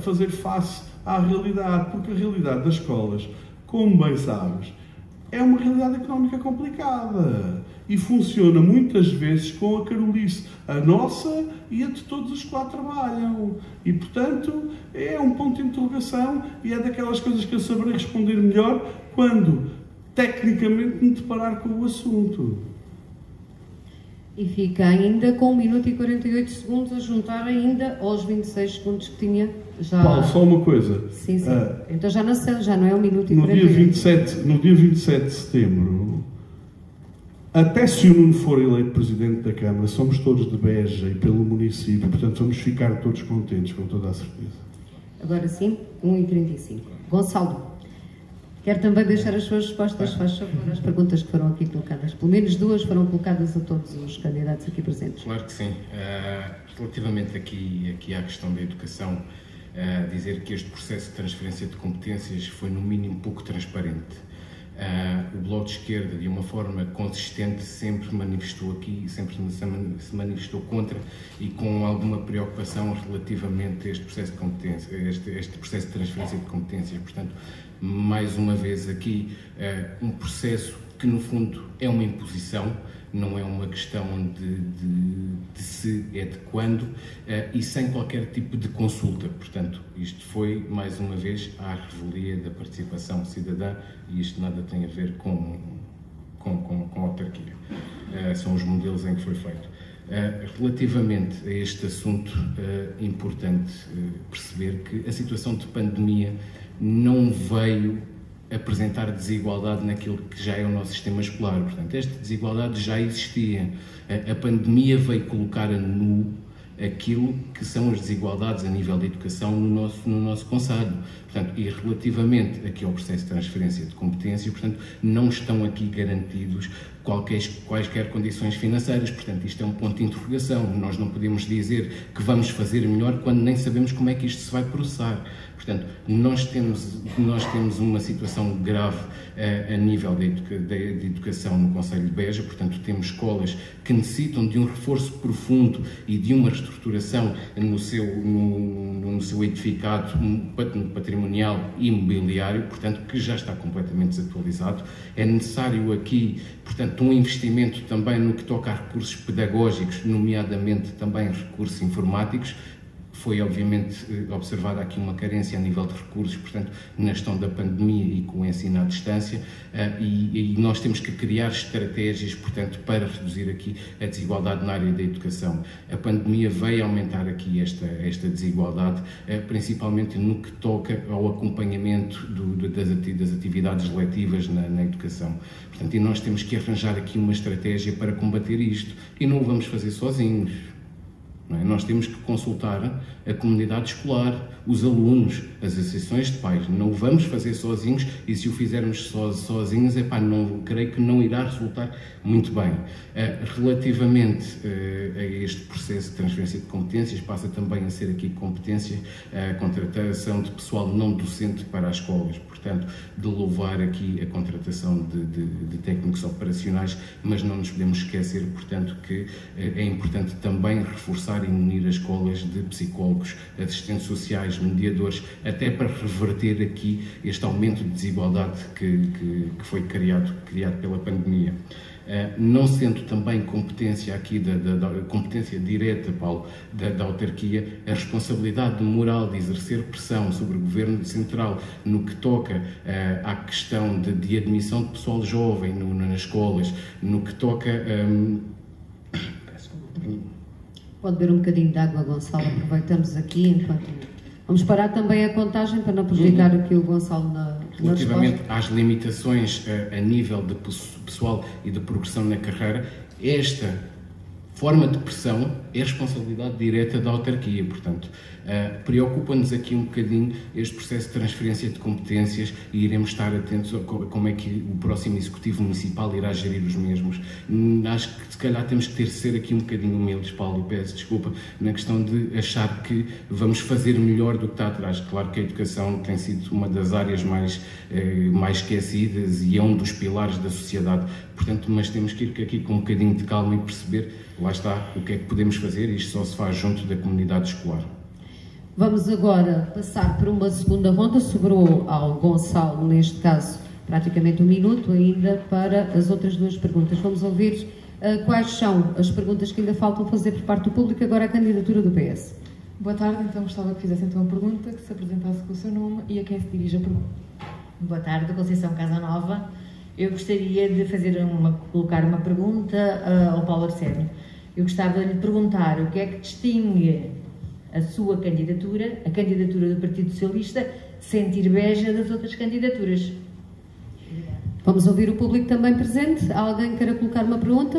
fazer face à realidade, porque a realidade das escolas, como bem sabes, é uma realidade económica complicada e funciona muitas vezes com a carolice, a nossa e a de todos os que lá trabalham. E, portanto, é um ponto de interrogação e é daquelas coisas que eu saberei responder melhor quando, tecnicamente, me deparar com o assunto. E fica ainda com 1 minuto e 48 segundos a juntar ainda aos 26 segundos que tinha já... Paulo, só uma coisa. Sim, sim. Então já não é 1 minuto e 48. No dia 27 de setembro, até se o Nuno for eleito Presidente da Câmara, somos todos de Beja e pelo município, portanto vamos ficar todos contentes, com toda a certeza. Agora sim, 1h35. Gonçalo, quer também deixar as suas respostas, faz favor, às perguntas que foram aqui colocadas. Pelo menos 2 foram colocadas a todos os candidatos aqui presentes. Claro que sim. Relativamente aqui à questão da educação, dizer que este processo de transferência de competências foi no mínimo pouco transparente. O Bloco de Esquerda, de uma forma consistente, sempre manifestou aqui, sempre se manifestou contra e com alguma preocupação relativamente a este processo de competência, este processo de transferência de competências. Portanto, mais uma vez aqui, um processo que no fundo é uma imposição, não é uma questão de se, é de quando, e sem qualquer tipo de consulta. Portanto, isto foi, mais uma vez, à revelia da participação cidadã e isto nada tem a ver com a autarquia. São os modelos em que foi feito. Relativamente a este assunto, é importante perceber que a situação de pandemia não veio apresentar desigualdade naquilo que já é o nosso sistema escolar. Portanto, esta desigualdade já existia. A pandemia veio colocar a nu aquilo que são as desigualdades a nível da educação no nosso concelho. Portanto, e relativamente aqui ao processo de transferência de competências, portanto, não estão aqui garantidos quaisquer condições financeiras. Portanto, isto é um ponto de interrogação. Nós não podemos dizer que vamos fazer melhor quando nem sabemos como é que isto se vai processar. Portanto, nós temos uma situação grave a nível da educação no concelho de Beja. Portanto, temos escolas que necessitam de um reforço profundo e de uma reestruturação no seu edificado patrimonial e imobiliário, portanto, que já está completamente desatualizado. É necessário aqui, portanto, um investimento também no que toca a recursos pedagógicos, nomeadamente também recursos informáticos. Foi, obviamente, observada aqui uma carência a nível de recursos, portanto, na gestão da pandemia e com o ensino à distância, e nós temos que criar estratégias, portanto, para reduzir aqui a desigualdade na área da educação. A pandemia veio aumentar aqui esta desigualdade, principalmente no que toca ao acompanhamento das atividades letivas na educação. Portanto, e nós temos que arranjar aqui uma estratégia para combater isto, e não o vamos fazer sozinhos. Nós temos que consultar a comunidade escolar, os alunos, as associações de pais. Não o vamos fazer sozinhos e se o fizermos sozinhos, creio que não irá resultar muito bem. Relativamente a este processo de transferência de competências, passa também a ser aqui competência a contratação de pessoal não docente para as escolas. Portanto, de louvar aqui a contratação de técnicos operacionais, mas não nos podemos esquecer, portanto, que é importante também reforçar e unir as escolas de psicólogos, assistentes sociais, mediadores, até para reverter aqui este aumento de desigualdade que foi criado pela pandemia. Não sendo também competência aqui da competência direta, Paulo, da autarquia, a responsabilidade moral de exercer pressão sobre o Governo Central no que toca à questão de admissão de pessoal jovem nas escolas, no que toca... Pode beber um bocadinho de água, Gonçalo, aproveitamos aqui enquanto... Vamos parar também a contagem para não prejudicar aqui o Gonçalo na relativamente às limitações a nível de pessoal e de progressão na carreira, esta forma de pressão é responsabilidade direta da autarquia. Portanto, preocupa-nos aqui um bocadinho este processo de transferência de competências e iremos estar atentos a como é que o próximo Executivo Municipal irá gerir os mesmos. Acho que se calhar temos que ser aqui um bocadinho humildes, Paulo, e peço desculpa na questão de achar que vamos fazer melhor do que está atrás. Claro que a educação tem sido uma das áreas mais esquecidas e é um dos pilares da sociedade. Portanto, mas temos que ir aqui com um bocadinho de calma e perceber, lá está, o que é que podemos fazer, e isto só se faz junto da comunidade escolar. Vamos agora passar por uma segunda ronda, sobrou ao Gonçalo, neste caso, praticamente um minuto ainda para as outras duas perguntas. Vamos ouvir quais são as perguntas que ainda faltam fazer por parte do público. Agora a candidatura do PS. Boa tarde, então gostava que fizesse então a pergunta, que se apresentasse com o seu nome e a quem se dirige a pergunta. Boa tarde, Conceição Casanova. Eu gostaria de colocar uma pergunta ao Paulo Arsénio. Eu gostava de lhe perguntar o que é que distingue a sua candidatura, a candidatura do Partido Socialista, sentir beja das outras candidaturas. Vamos ouvir o público também presente. Há alguém que queira colocar uma pergunta?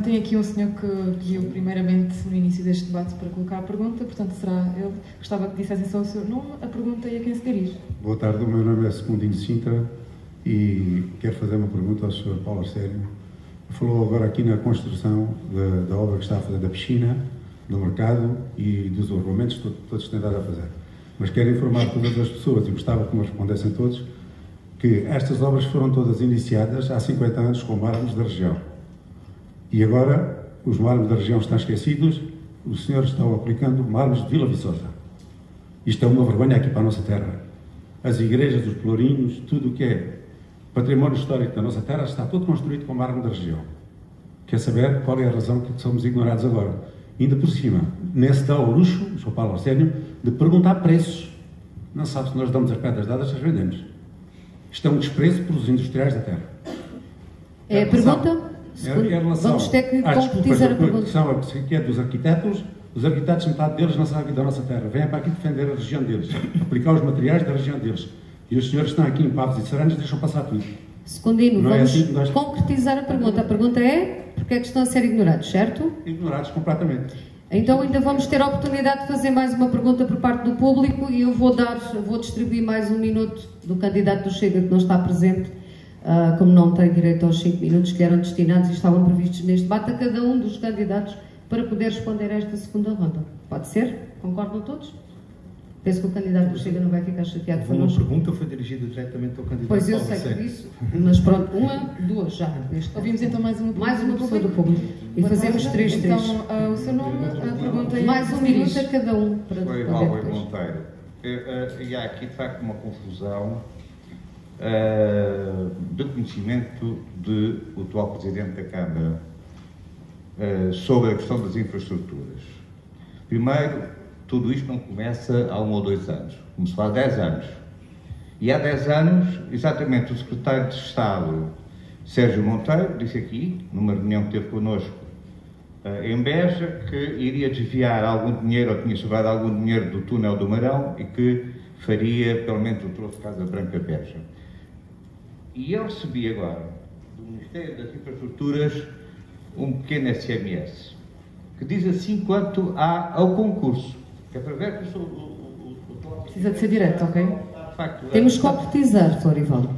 Tem aqui um senhor que pediu primeiramente no início deste debate para colocar a pergunta, portanto será ele. Gostava que dissessem só o seu nome, a pergunta e a quem se dirige. Boa tarde, o meu nome é Secundino Sintra e quero fazer uma pergunta ao Sr. Paulo Arsénio. Falou agora aqui na construção da obra que está a fazer da piscina, do mercado e dos ornamentos, todos têm dado a fazer. Mas quero informar todas as pessoas, e gostava que me respondessem todos, que estas obras foram todas iniciadas há 50 anos com mármores da região. E agora os mármores da região estão esquecidos, os senhores estão aplicando mármores de Vila Viçosa. Isto é uma vergonha aqui para a nossa terra. As igrejas, os pelourinhos, tudo o que é património histórico da nossa terra está todo construído com mármore da região. Quer saber qual é a razão que somos ignorados agora? Ainda por cima, nem se dá ao luxo, o Sr. Paulo Arsénio, de perguntar preços. Não sabe se nós damos as pedras dadas, as vendemos. Isto é um desprezo pelos industriais da terra. É a pergunta? Vamos ter que concretizar a pergunta. Que é dos arquitetos, os arquitetos, metade deles não sabem da nossa terra. Vêm para aqui defender a região deles, aplicar os materiais da região deles. E os senhores estão aqui em Pavos e Seranos e deixam passar tudo. Secundino, vamos concretizar a pergunta. A pergunta é, porque é que estão a ser ignorados, certo? Ignorados completamente. Então ainda vamos ter a oportunidade de fazer mais uma pergunta por parte do público e eu vou distribuir mais um minuto do candidato do Chega que não está presente, como não tem direito aos 5 minutos que eram destinados e estavam previstos neste debate, a cada um dos candidatos para poder responder a esta segunda ronda. Pode ser? Concordam todos? Penso que o candidato do Chega não vai ficar chateado por nós. A pergunta foi dirigida diretamente ao candidato. Pois eu sei por isso, mas pronto, duas já. Ouvimos então mais uma pessoa do público. E fazemos 3. Então, o seu nome, a pergunta e mais um minuto a cada um. Foi Álvaro Monteiro. E há aqui, de facto, uma confusão de conhecimento do atual Presidente da Câmara sobre a questão das infraestruturas. Primeiro, tudo isto não começa há 1 ou 2 anos, começou há 10 anos. E há 10 anos, exatamente, o Secretário de Estado, Sérgio Monteiro, disse aqui, numa reunião que teve connosco em Beja, que iria desviar algum dinheiro, ou tinha sobrado algum dinheiro do túnel do Marão e que faria, pelo menos, o troço de Casa Branca Beja. E eu recebi agora, do Ministério das Infraestruturas, um pequeno SMS, que diz assim quanto ao concurso. Que é para ver que eu sou precisa de ser direto, ok? Temos que concretizar, Florivaldo.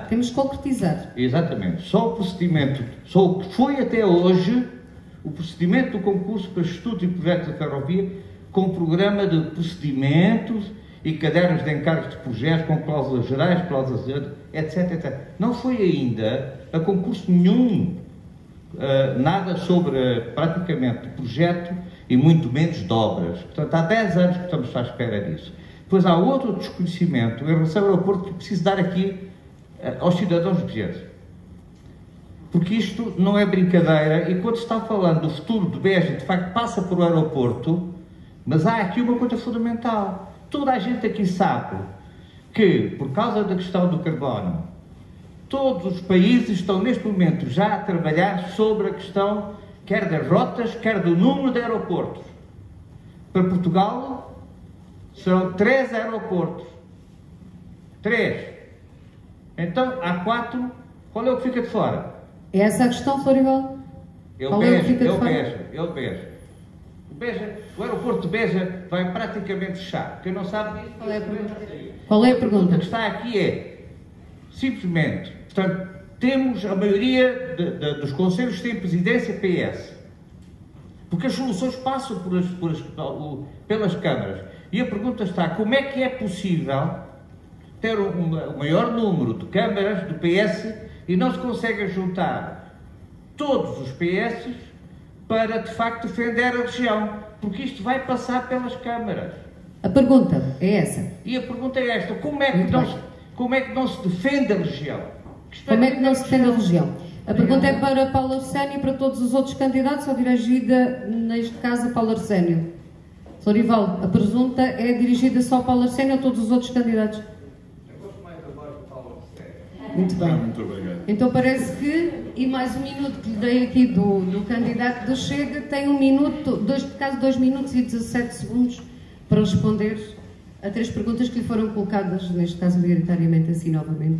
Temos que concretizar. Exatamente. Só o procedimento, só o que foi até hoje, o procedimento do concurso para estudos e projetos da ferrovia, com programa de procedimentos e cadernos de encargos de projetos com cláusulas gerais, cláusulas, etc, etc. Não foi ainda a concurso nenhum, nada sobre praticamente projeto e muito menos de obras. Portanto, há 10 anos que estamos à espera disso. Depois há outro desconhecimento em relação ao aeroporto que preciso dar aqui aos cidadãos bejenses. Porque isto não é brincadeira e quando se está falando do futuro de Beja, de facto passa por o aeroporto, mas há aqui uma coisa fundamental. Toda a gente aqui sabe que, por causa da questão do carbono, todos os países estão neste momento já a trabalhar sobre a questão quer das rotas, quer do número de aeroportos. Para Portugal, serão 3 aeroportos. 3. Então, há 4. Qual é o que fica de fora? É essa a questão, Florivaldo? Eu Beja. O aeroporto de Beja vai praticamente fechar. Quem não sabe disso... Qual é a pergunta? A que está aqui é, simplesmente, portanto, temos a maioria dos conselhos têm presidência PS. Porque as soluções passam pelas câmaras. E a pergunta está, como é que é possível ter um maior número de câmaras do PS e não se consegue juntar todos os PS para, de facto, defender a região? Porque isto vai passar pelas câmaras. A pergunta é essa. E a pergunta é esta, como é que não se defende a região? Como é que não se defende a região? A pergunta é para Paulo Arsénio e para todos os outros candidatos, ou dirigida, neste caso, a Paulo Arsénio? Florival, a pergunta é dirigida só a Paulo Arsénio ou a todos os outros candidatos? Muito bem. Muito obrigado. Então parece que, e mais um minuto que lhe dei aqui do candidato do Chega, tem 1 minuto, 2 minutos e 17 segundos para responder a 3 perguntas que lhe foram colocadas, neste caso maioritariamente assim novamente.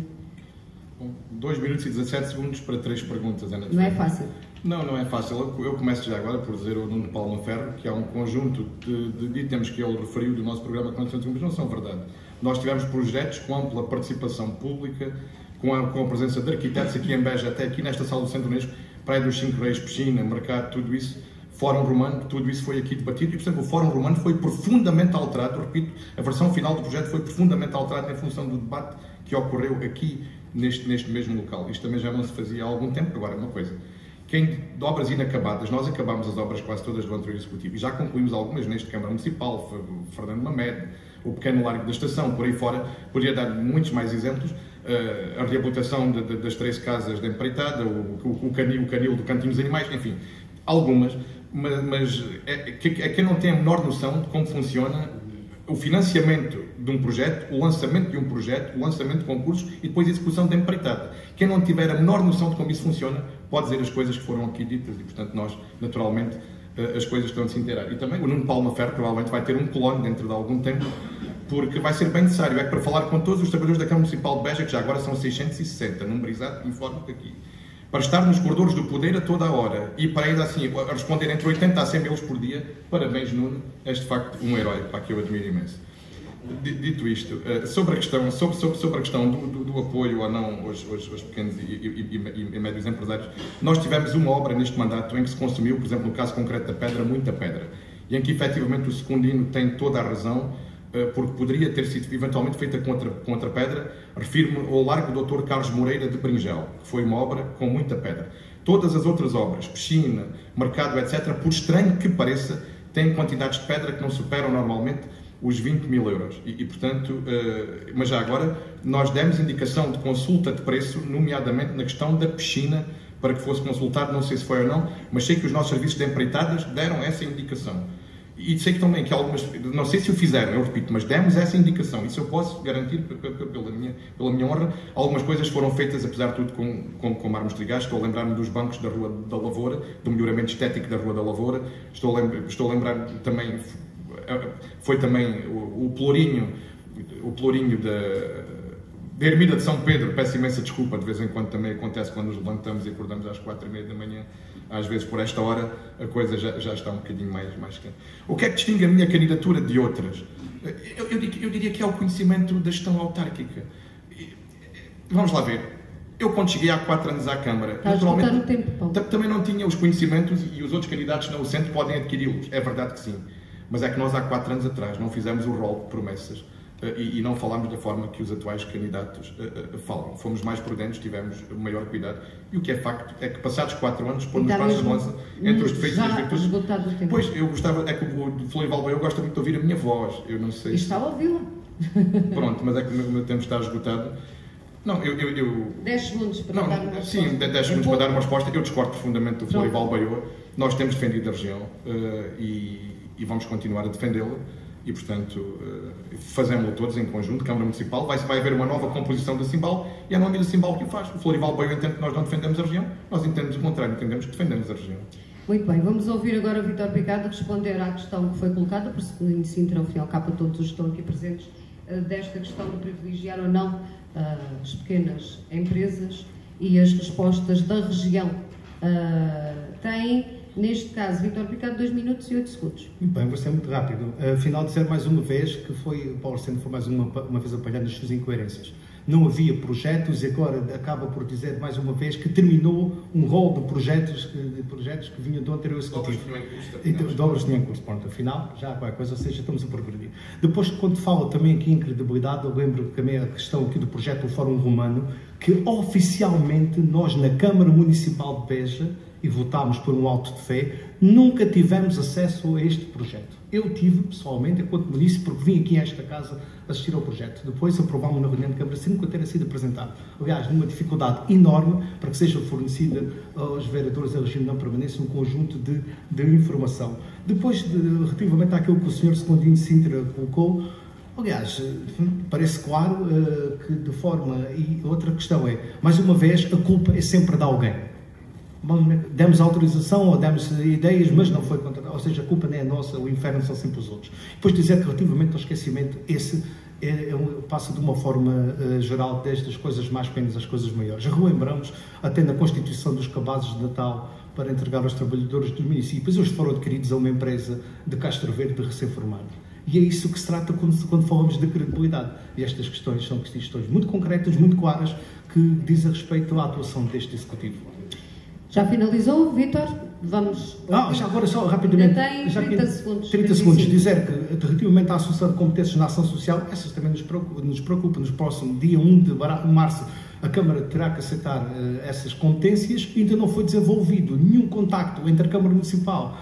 Bom, 2 minutos e 17 segundos para 3 perguntas, Ana. Não é fácil. Não é fácil. Eu começo já agora por dizer ao Nuno Palma Ferro que há um conjunto de itens que ele referiu do nosso programa que não são verdade. Nós tivemos projetos com ampla participação pública, com a presença de arquitetos aqui em Beja, até aqui nesta sala do Centro Unesco, Praia dos 5 Reis, piscina, mercado, tudo isso, Fórum Romano, tudo isso foi aqui debatido e, portanto, o Fórum Romano foi profundamente alterado, repito, a versão final do projeto foi profundamente alterada em função do debate que ocorreu aqui neste mesmo local. Isto também já não se fazia há algum tempo, agora é uma coisa. De obras inacabadas, nós acabámos as obras quase todas do anterior Executivo e já concluímos algumas neste Câmara Municipal, Fernando Mamed, o pequeno largo da estação, por aí fora, poderia dar muitos mais exemplos, a reabilitação das 13 casas de empreitada, o canil do Cantinho dos Animais, enfim, algumas, mas quem não tem a menor noção de como funciona o financiamento de um projeto, o lançamento de um projeto, o lançamento de concursos e depois a execução da empreitada. Quem não tiver a menor noção de como isso funciona, pode dizer as coisas que foram aqui ditas e, portanto, nós, naturalmente, as coisas estão a se inteirar. E também o Nuno Palma Ferro provavelmente vai ter um colónio dentro de algum tempo, porque vai ser bem necessário, para falar com todos os trabalhadores da Câmara Municipal de Beja, que já agora são 660, numerizado, informo que aqui, para estar nos corredores do poder a toda a hora e para ainda assim a responder entre 80 a 100 mails por dia, parabéns Nuno, és de facto um herói, para que eu admiro imenso. Dito isto, sobre a questão do apoio ou não aos pequenos e médios empresários, nós tivemos uma obra neste mandato em que se consumiu, por exemplo, no caso concreto da pedra, muita pedra, e em que efetivamente o Secundino tem toda a razão, porque poderia ter sido eventualmente feita com outra pedra. Refiro-me ao Largo do Dr. Carlos Moreira de Bringel, que foi uma obra com muita pedra. Todas as outras obras, piscina, mercado, etc., por estranho que pareça, têm quantidades de pedra que não superam normalmente os 20 mil euros. Portanto, mas já agora, nós demos indicação de consulta de preço, nomeadamente na questão da piscina, para que fosse consultado, não sei se foi ou não, mas sei que os nossos serviços de empreitadas deram essa indicação. E sei que também que algumas, não sei se o fizeram, eu repito, mas demos essa indicação. Isso eu posso garantir pela minha honra. Algumas coisas foram feitas, apesar de tudo, com mármores de gás. Estou a lembrar-me dos bancos da Rua da Lavoura, do melhoramento estético da Rua da Lavoura. Estou a lembrar também, foi também o pelourinho da Ermida de São Pedro. Peço imensa desculpa, de vez em quando também acontece quando nos levantamos e acordamos às 4h30 da manhã. Às vezes, por esta hora, a coisa já está um bocadinho mais quente. O que é que distingue a minha candidatura de outras? Eu diria que é o conhecimento da gestão autárquica. Vamos lá ver. Eu, quando cheguei há 4 anos à Câmara, naturalmente, também não tinha os conhecimentos e os outros candidatos no centro podem adquiri-los. É verdade que sim. Mas é que nós, há 4 anos atrás, não fizemos o rol de promessas. E não falámos da forma que os atuais candidatos falam. Fomos mais prudentes, tivemos maior cuidado. E o que é facto é que, passados 4 anos, pôr nos passos de balança entre os defeitos e as virtudes. Pois, eu gostava, é que o Florival eu gosto muito de ouvir a minha voz. Eu não sei. Está a ouvi-la. Pronto, mas é que o meu tempo está esgotado. Não, 10 segundos para dar uma resposta. Sim, 10 segundos para dar uma resposta. Eu discordo profundamente do Florival Baiô. Nós temos defendido a região e vamos continuar a defendê-la. E, portanto, fazemos-lo todos em conjunto, Câmara Municipal. Vai haver uma nova composição da Simbal e é no âmbito da Simbal que o faz. O Florival Baiô entende que nós não defendemos a região, nós entendemos o contrário, entendemos que defendemos a região. Muito bem, vamos ouvir agora o Vítor Picado responder à questão que foi colocada por Secundino Sintra, ao fim e ao cabo, a todos os que estão aqui presentes, desta questão de privilegiar ou não as pequenas empresas e as respostas da região. Tem, neste caso, Vítor Picado, 2 minutos e 8 segundos. Muito bem, vou ser muito rápido. Afinal, dizer mais uma vez que o Paulo Arsénio foi mais uma vez apanhado nas suas incoerências. Não havia projetos e agora acaba por dizer mais uma vez que terminou um rol de projetos que vinham do anterior Executivo. De obras tinham em curso. Pronto, afinal, já há qualquer coisa, ou seja, estamos a progredir. Depois, quando fala também aqui em credibilidade, eu lembro também a questão aqui do projeto do Fórum Romano, que oficialmente nós na Câmara Municipal de Beja, e votámos por um auto de fé, nunca tivemos acesso a este projeto. Eu tive, pessoalmente, enquanto município, porque vim aqui a esta casa assistir ao projeto. Depois aprovámos na reunião de Câmara, sem nunca ter sido apresentado. Aliás, numa dificuldade enorme para que seja fornecida aos vereadores da regime de não permanência um conjunto de informação. Depois, relativamente àquilo que o Sr. Secundino Sintra colocou, aliás, parece claro que de forma... E outra questão é, mais uma vez, a culpa é sempre de alguém. Demos autorização ou demos ideias, mas não foi contratado. Ou seja, a culpa não é nossa, o inferno são sempre os outros. Depois dizer que relativamente ao esquecimento, esse passa de uma forma geral desde as coisas mais pequenas às coisas maiores. Relembramos até na constituição dos cabazes de Natal para entregar aos trabalhadores dos municípios, hoje foram adquiridos a uma empresa de Castro Verde recém-formada. E é isso que se trata quando falamos de credibilidade. E estas questões são questões muito concretas, muito claras, que dizem respeito à atuação deste Executivo. Já finalizou, Vítor? Vamos... já agora só rapidamente... Tem 30 segundos. 30 segundos. Dizer que, relativamente à Associação de Competências na Ação Social, essas também nos preocupa. Nos próximos dia 1 de março, a Câmara terá que aceitar essas competências. Ainda não foi desenvolvido nenhum contacto entre a Câmara Municipal,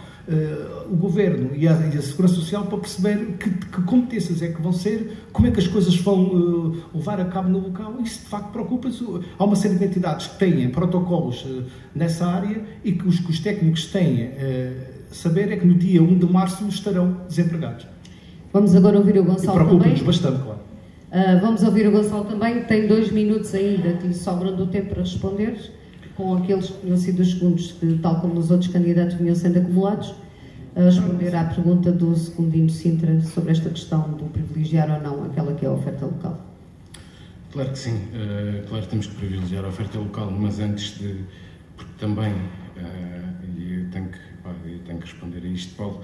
o Governo e a Segurança Social para perceber que competências é que vão ser, como é que as coisas vão levar a cabo no local. Isso, de facto, preocupa-se. Há uma série de entidades que têm protocolos nessa área e que os técnicos têm saber é que no dia 1 de março estarão desempregados. Vamos agora ouvir o Gonçalo também. Preocupa-nos bastante, claro. Vamos ouvir o Gonçalo também, tem 2 minutos ainda, que lhe sobram do tempo para responder, com aqueles que tinham sido os segundos, que, tal como os outros candidatos, vinham sendo acumulados, a responder à pergunta do Secundino Sintra sobre esta questão do privilegiar ou não aquela que é a oferta local. Claro que sim, claro que temos que privilegiar a oferta local, mas antes de... porque também, e eu tenho que responder a isto, Paulo,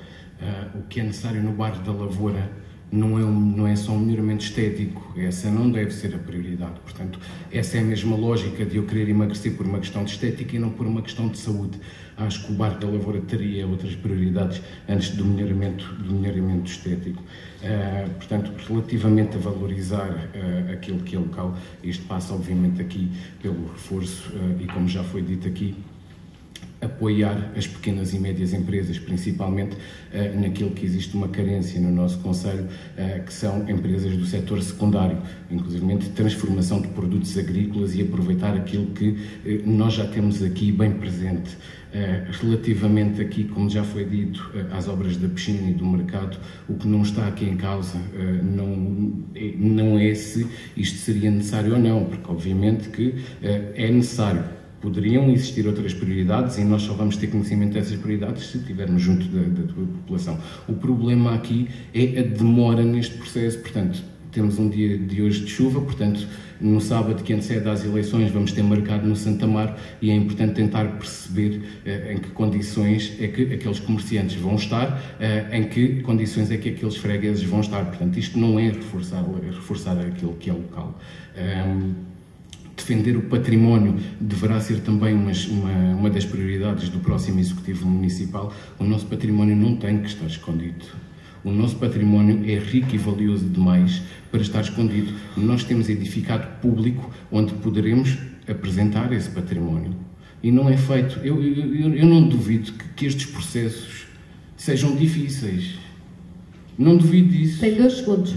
o que é necessário no bairro da Lavoura não é só um melhoramento estético, essa não deve ser a prioridade. Portanto, essa é a mesma lógica de eu querer emagrecer por uma questão de estética e não por uma questão de saúde. Acho que o bairro da Lavoura teria outras prioridades antes do melhoramento estético. Portanto, relativamente a valorizar aquilo que é local, isto passa obviamente aqui pelo reforço e, como já foi dito aqui, apoiar as pequenas e médias empresas, principalmente naquilo que existe uma carência no nosso concelho, que são empresas do setor secundário, inclusive transformação de produtos agrícolas e aproveitar aquilo que nós já temos aqui bem presente. Relativamente aqui, como já foi dito, às obras da piscina e do mercado, o que não está aqui em causa não é se isto seria necessário ou não, porque obviamente que é necessário. Poderiam existir outras prioridades e nós só vamos ter conhecimento dessas prioridades se estivermos junto da população. O problema aqui é a demora neste processo. Portanto, temos um dia de hoje de chuva, portanto, no sábado que antecede às eleições vamos ter mercado no Santa Mar e é importante tentar perceber em que condições é que aqueles comerciantes vão estar, em que condições é que aqueles fregueses vão estar. Portanto, isto não é reforçar aquilo que é local. Defender o património deverá ser também uma das prioridades do próximo Executivo Municipal. O nosso património não tem que estar escondido. O nosso património é rico e valioso demais para estar escondido. Nós temos edificado público onde poderemos apresentar esse património. E não é feito. Eu não duvido que estes processos sejam difíceis. Não duvido disso. Tem 2 segundos.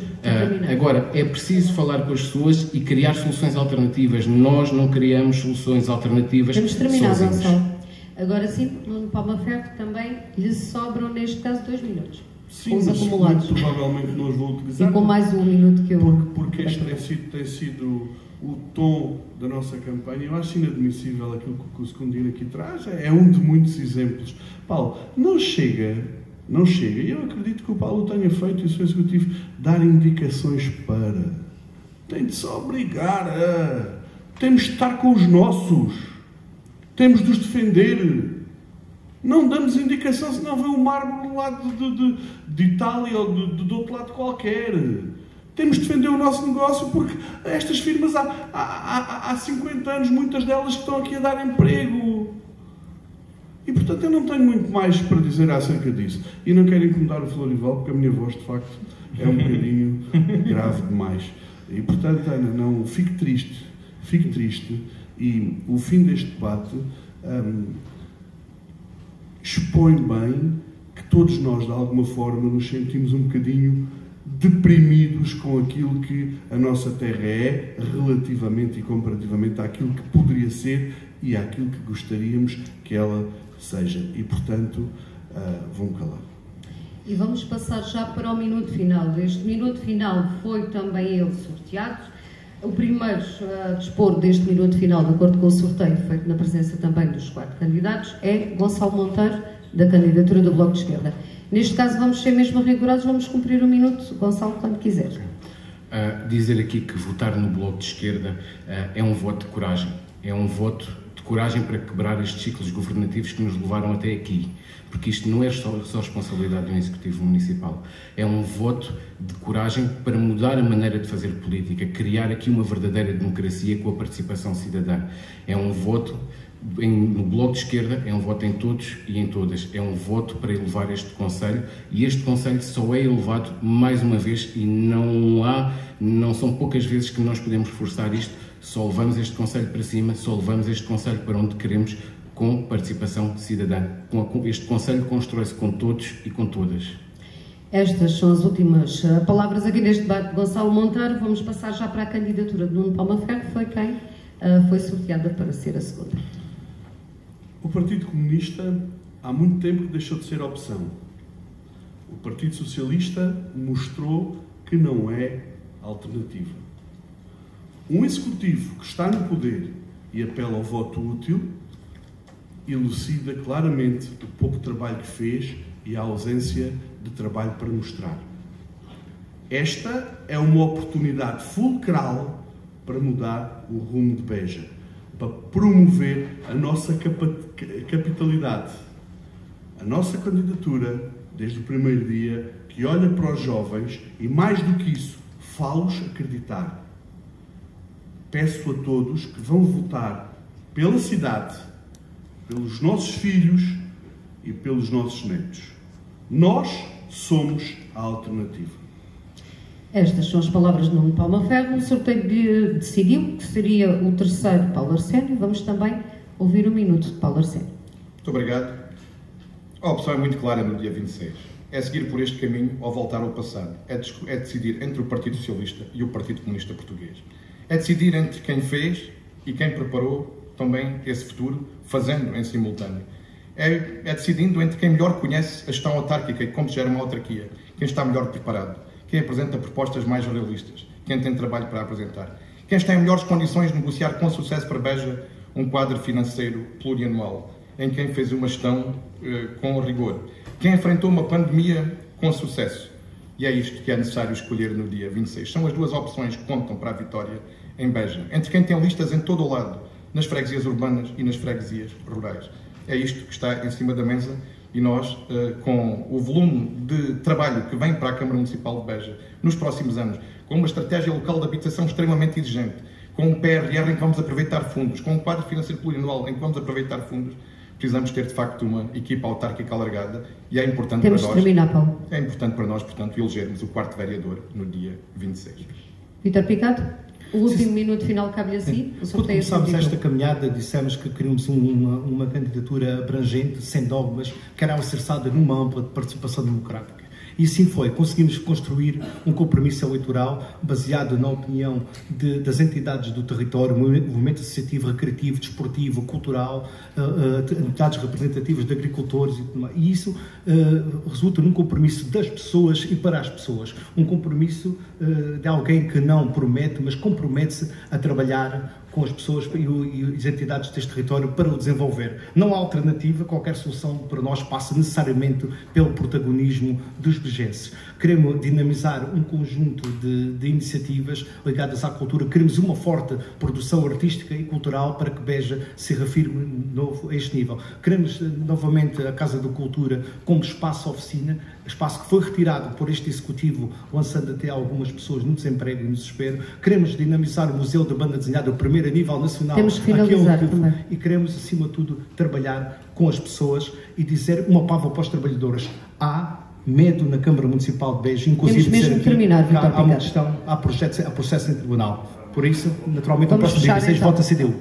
Agora, é preciso falar com as pessoas e criar soluções alternativas. Nós não criamos soluções alternativas. Temos terminado, Gonçalo. Agora sim, no Palma Ferro também lhe sobram, neste caso, 2 minutos. Sim, com os acumulados. Provavelmente não os vou utilizar. E com mais 1 minuto que eu... Porque este tem sido o tom da nossa campanha. Eu acho inadmissível aquilo que o Secundino aqui traz. É um de muitos exemplos. Paulo, não chega, e eu acredito que o Paulo tenha feito e o seu Executivo dar indicações para. Tem de se obrigar a. Temos de estar com os nossos. Temos de os defender. Não damos indicação, senão vem o mármore do lado de Itália ou do outro lado qualquer. Temos de defender o nosso negócio porque estas firmas há 50 anos, muitas delas que estão aqui a dar emprego. E, portanto, eu não tenho muito mais para dizer acerca disso. E não quero incomodar o Florival, porque a minha voz, de facto, é um bocadinho grave demais. E, portanto, Ana, não fique triste. fico triste e o fim deste debate expõe bem que todos nós, de alguma forma, nos sentimos um bocadinho deprimidos com aquilo que a nossa terra é, relativamente e comparativamente àquilo que poderia ser e àquilo que gostaríamos que ela seja. E, portanto, vão calar. E vamos passar já para o minuto final. Este minuto final foi também ele sorteado. O primeiro a dispor deste minuto final, de acordo com o sorteio feito na presença também dos 4 candidatos, é Gonçalo Monteiro, da candidatura do Bloco de Esquerda. Neste caso vamos ser mesmo rigorosos, vamos cumprir o minuto. Gonçalo, quando quiser. Dizer aqui que votar no Bloco de Esquerda é um voto de coragem. É um voto de coragem para quebrar estes ciclos governativos que nos levaram até aqui. Porque isto não é só responsabilidade do Executivo Municipal. É um voto de coragem para mudar a maneira de fazer política, criar aqui uma verdadeira democracia com a participação cidadã. É um voto no Bloco de Esquerda, é um voto em todos e em todas. É um voto para elevar este Conselho, e este Conselho só é elevado mais uma vez, e não são poucas vezes que nós podemos forçar isto. Só levamos este Conselho para cima, só levamos este Conselho para onde queremos, com participação cidadã. Este Conselho constrói-se com todos e com todas. Estas são as últimas palavras aqui neste debate de Gonçalo Monteiro. Vamos passar já para a candidatura de Nuno Palma Ferro, que foi quem foi sorteada para ser a segunda. O Partido Comunista há muito tempo que deixou de ser opção. O Partido Socialista mostrou que não é alternativa. Um executivo que está no poder e apela ao voto útil elucida claramente o pouco trabalho que fez e a ausência de trabalho para mostrar. Esta é uma oportunidade fulcral para mudar o rumo de Beja, para promover a nossa capitalidade. A nossa candidatura, desde o primeiro dia, que olha para os jovens e, mais do que isso, fá-los acreditar. Peço a todos que vão votar pela cidade, pelos nossos filhos e pelos nossos netos. Nós somos a alternativa. Estas são as palavras de Nuno Palma Ferro. O sorteio decidiu que seria o terceiro Paulo Arsénio. Vamos também ouvir um minuto de Paulo Arsénio. Muito obrigado. A opção é muito clara no dia 26. É seguir por este caminho ou voltar ao passado. É decidir entre o Partido Socialista e o Partido Comunista Português. É decidir entre quem fez e quem preparou também esse futuro, fazendo em simultâneo. É decidindo entre quem melhor conhece a gestão autárquica e como se gera uma autarquia, quem está melhor preparado, quem apresenta propostas mais realistas, quem tem trabalho para apresentar, quem está em melhores condições de negociar com sucesso para Beja um quadro financeiro plurianual, em quem fez uma gestão com rigor, quem enfrentou uma pandemia com sucesso. E é isto que é necessário escolher no dia 26. São as duas opções que contam para a vitória em Beja, entre quem tem listas em todo o lado, nas freguesias urbanas e nas freguesias rurais. É isto que está em cima da mesa e nós, com o volume de trabalho que vem para a Câmara Municipal de Beja nos próximos anos, com uma estratégia local de habitação extremamente exigente, com um PRR em que vamos aproveitar fundos, com um quadro financeiro plurianual em que vamos aproveitar fundos, precisamos ter de facto uma equipa autárquica alargada e é importante para nós. Terminar, Paulo. É importante para nós, portanto, elegermos o 4º vereador no dia 26. Vítor Picado? O último minuto final cabe-lhe assim. Quando começámos esta caminhada, dissemos que queríamos uma candidatura abrangente, sem dogmas, que era alicerçada numa ampla participação democrática. E assim foi. Conseguimos construir um compromisso eleitoral baseado na opinião das entidades do território, movimento associativo, recreativo, desportivo, cultural, entidades representativas de agricultores e tudo mais. E isso resulta num compromisso das pessoas e para as pessoas. Um compromisso de alguém que não promete, mas compromete-se a trabalhar com as pessoas e as entidades deste território para o desenvolver. Não há alternativa, qualquer solução para nós passa necessariamente pelo protagonismo dos bejenses. Queremos dinamizar um conjunto de iniciativas ligadas à cultura, queremos uma forte produção artística e cultural para que Beja se reafirme de novo a este nível. Queremos novamente a Casa da Cultura como espaço-oficina, espaço que foi retirado por este Executivo, lançando até algumas pessoas no desemprego e no desespero. Queremos dinamizar o Museu da Banda Desenhada, o primeiro a nível nacional. Temos que finalizar, e queremos, acima de tudo, trabalhar com as pessoas e dizer uma palavra para os trabalhadores. Há medo na Câmara Municipal de Beja, inclusive temos mesmo dizer terminar, há uma questão, há processo em tribunal. Por isso, naturalmente, no próximo dia 26 então. vota CDU.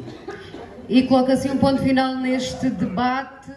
E coloca assim um ponto final neste debate.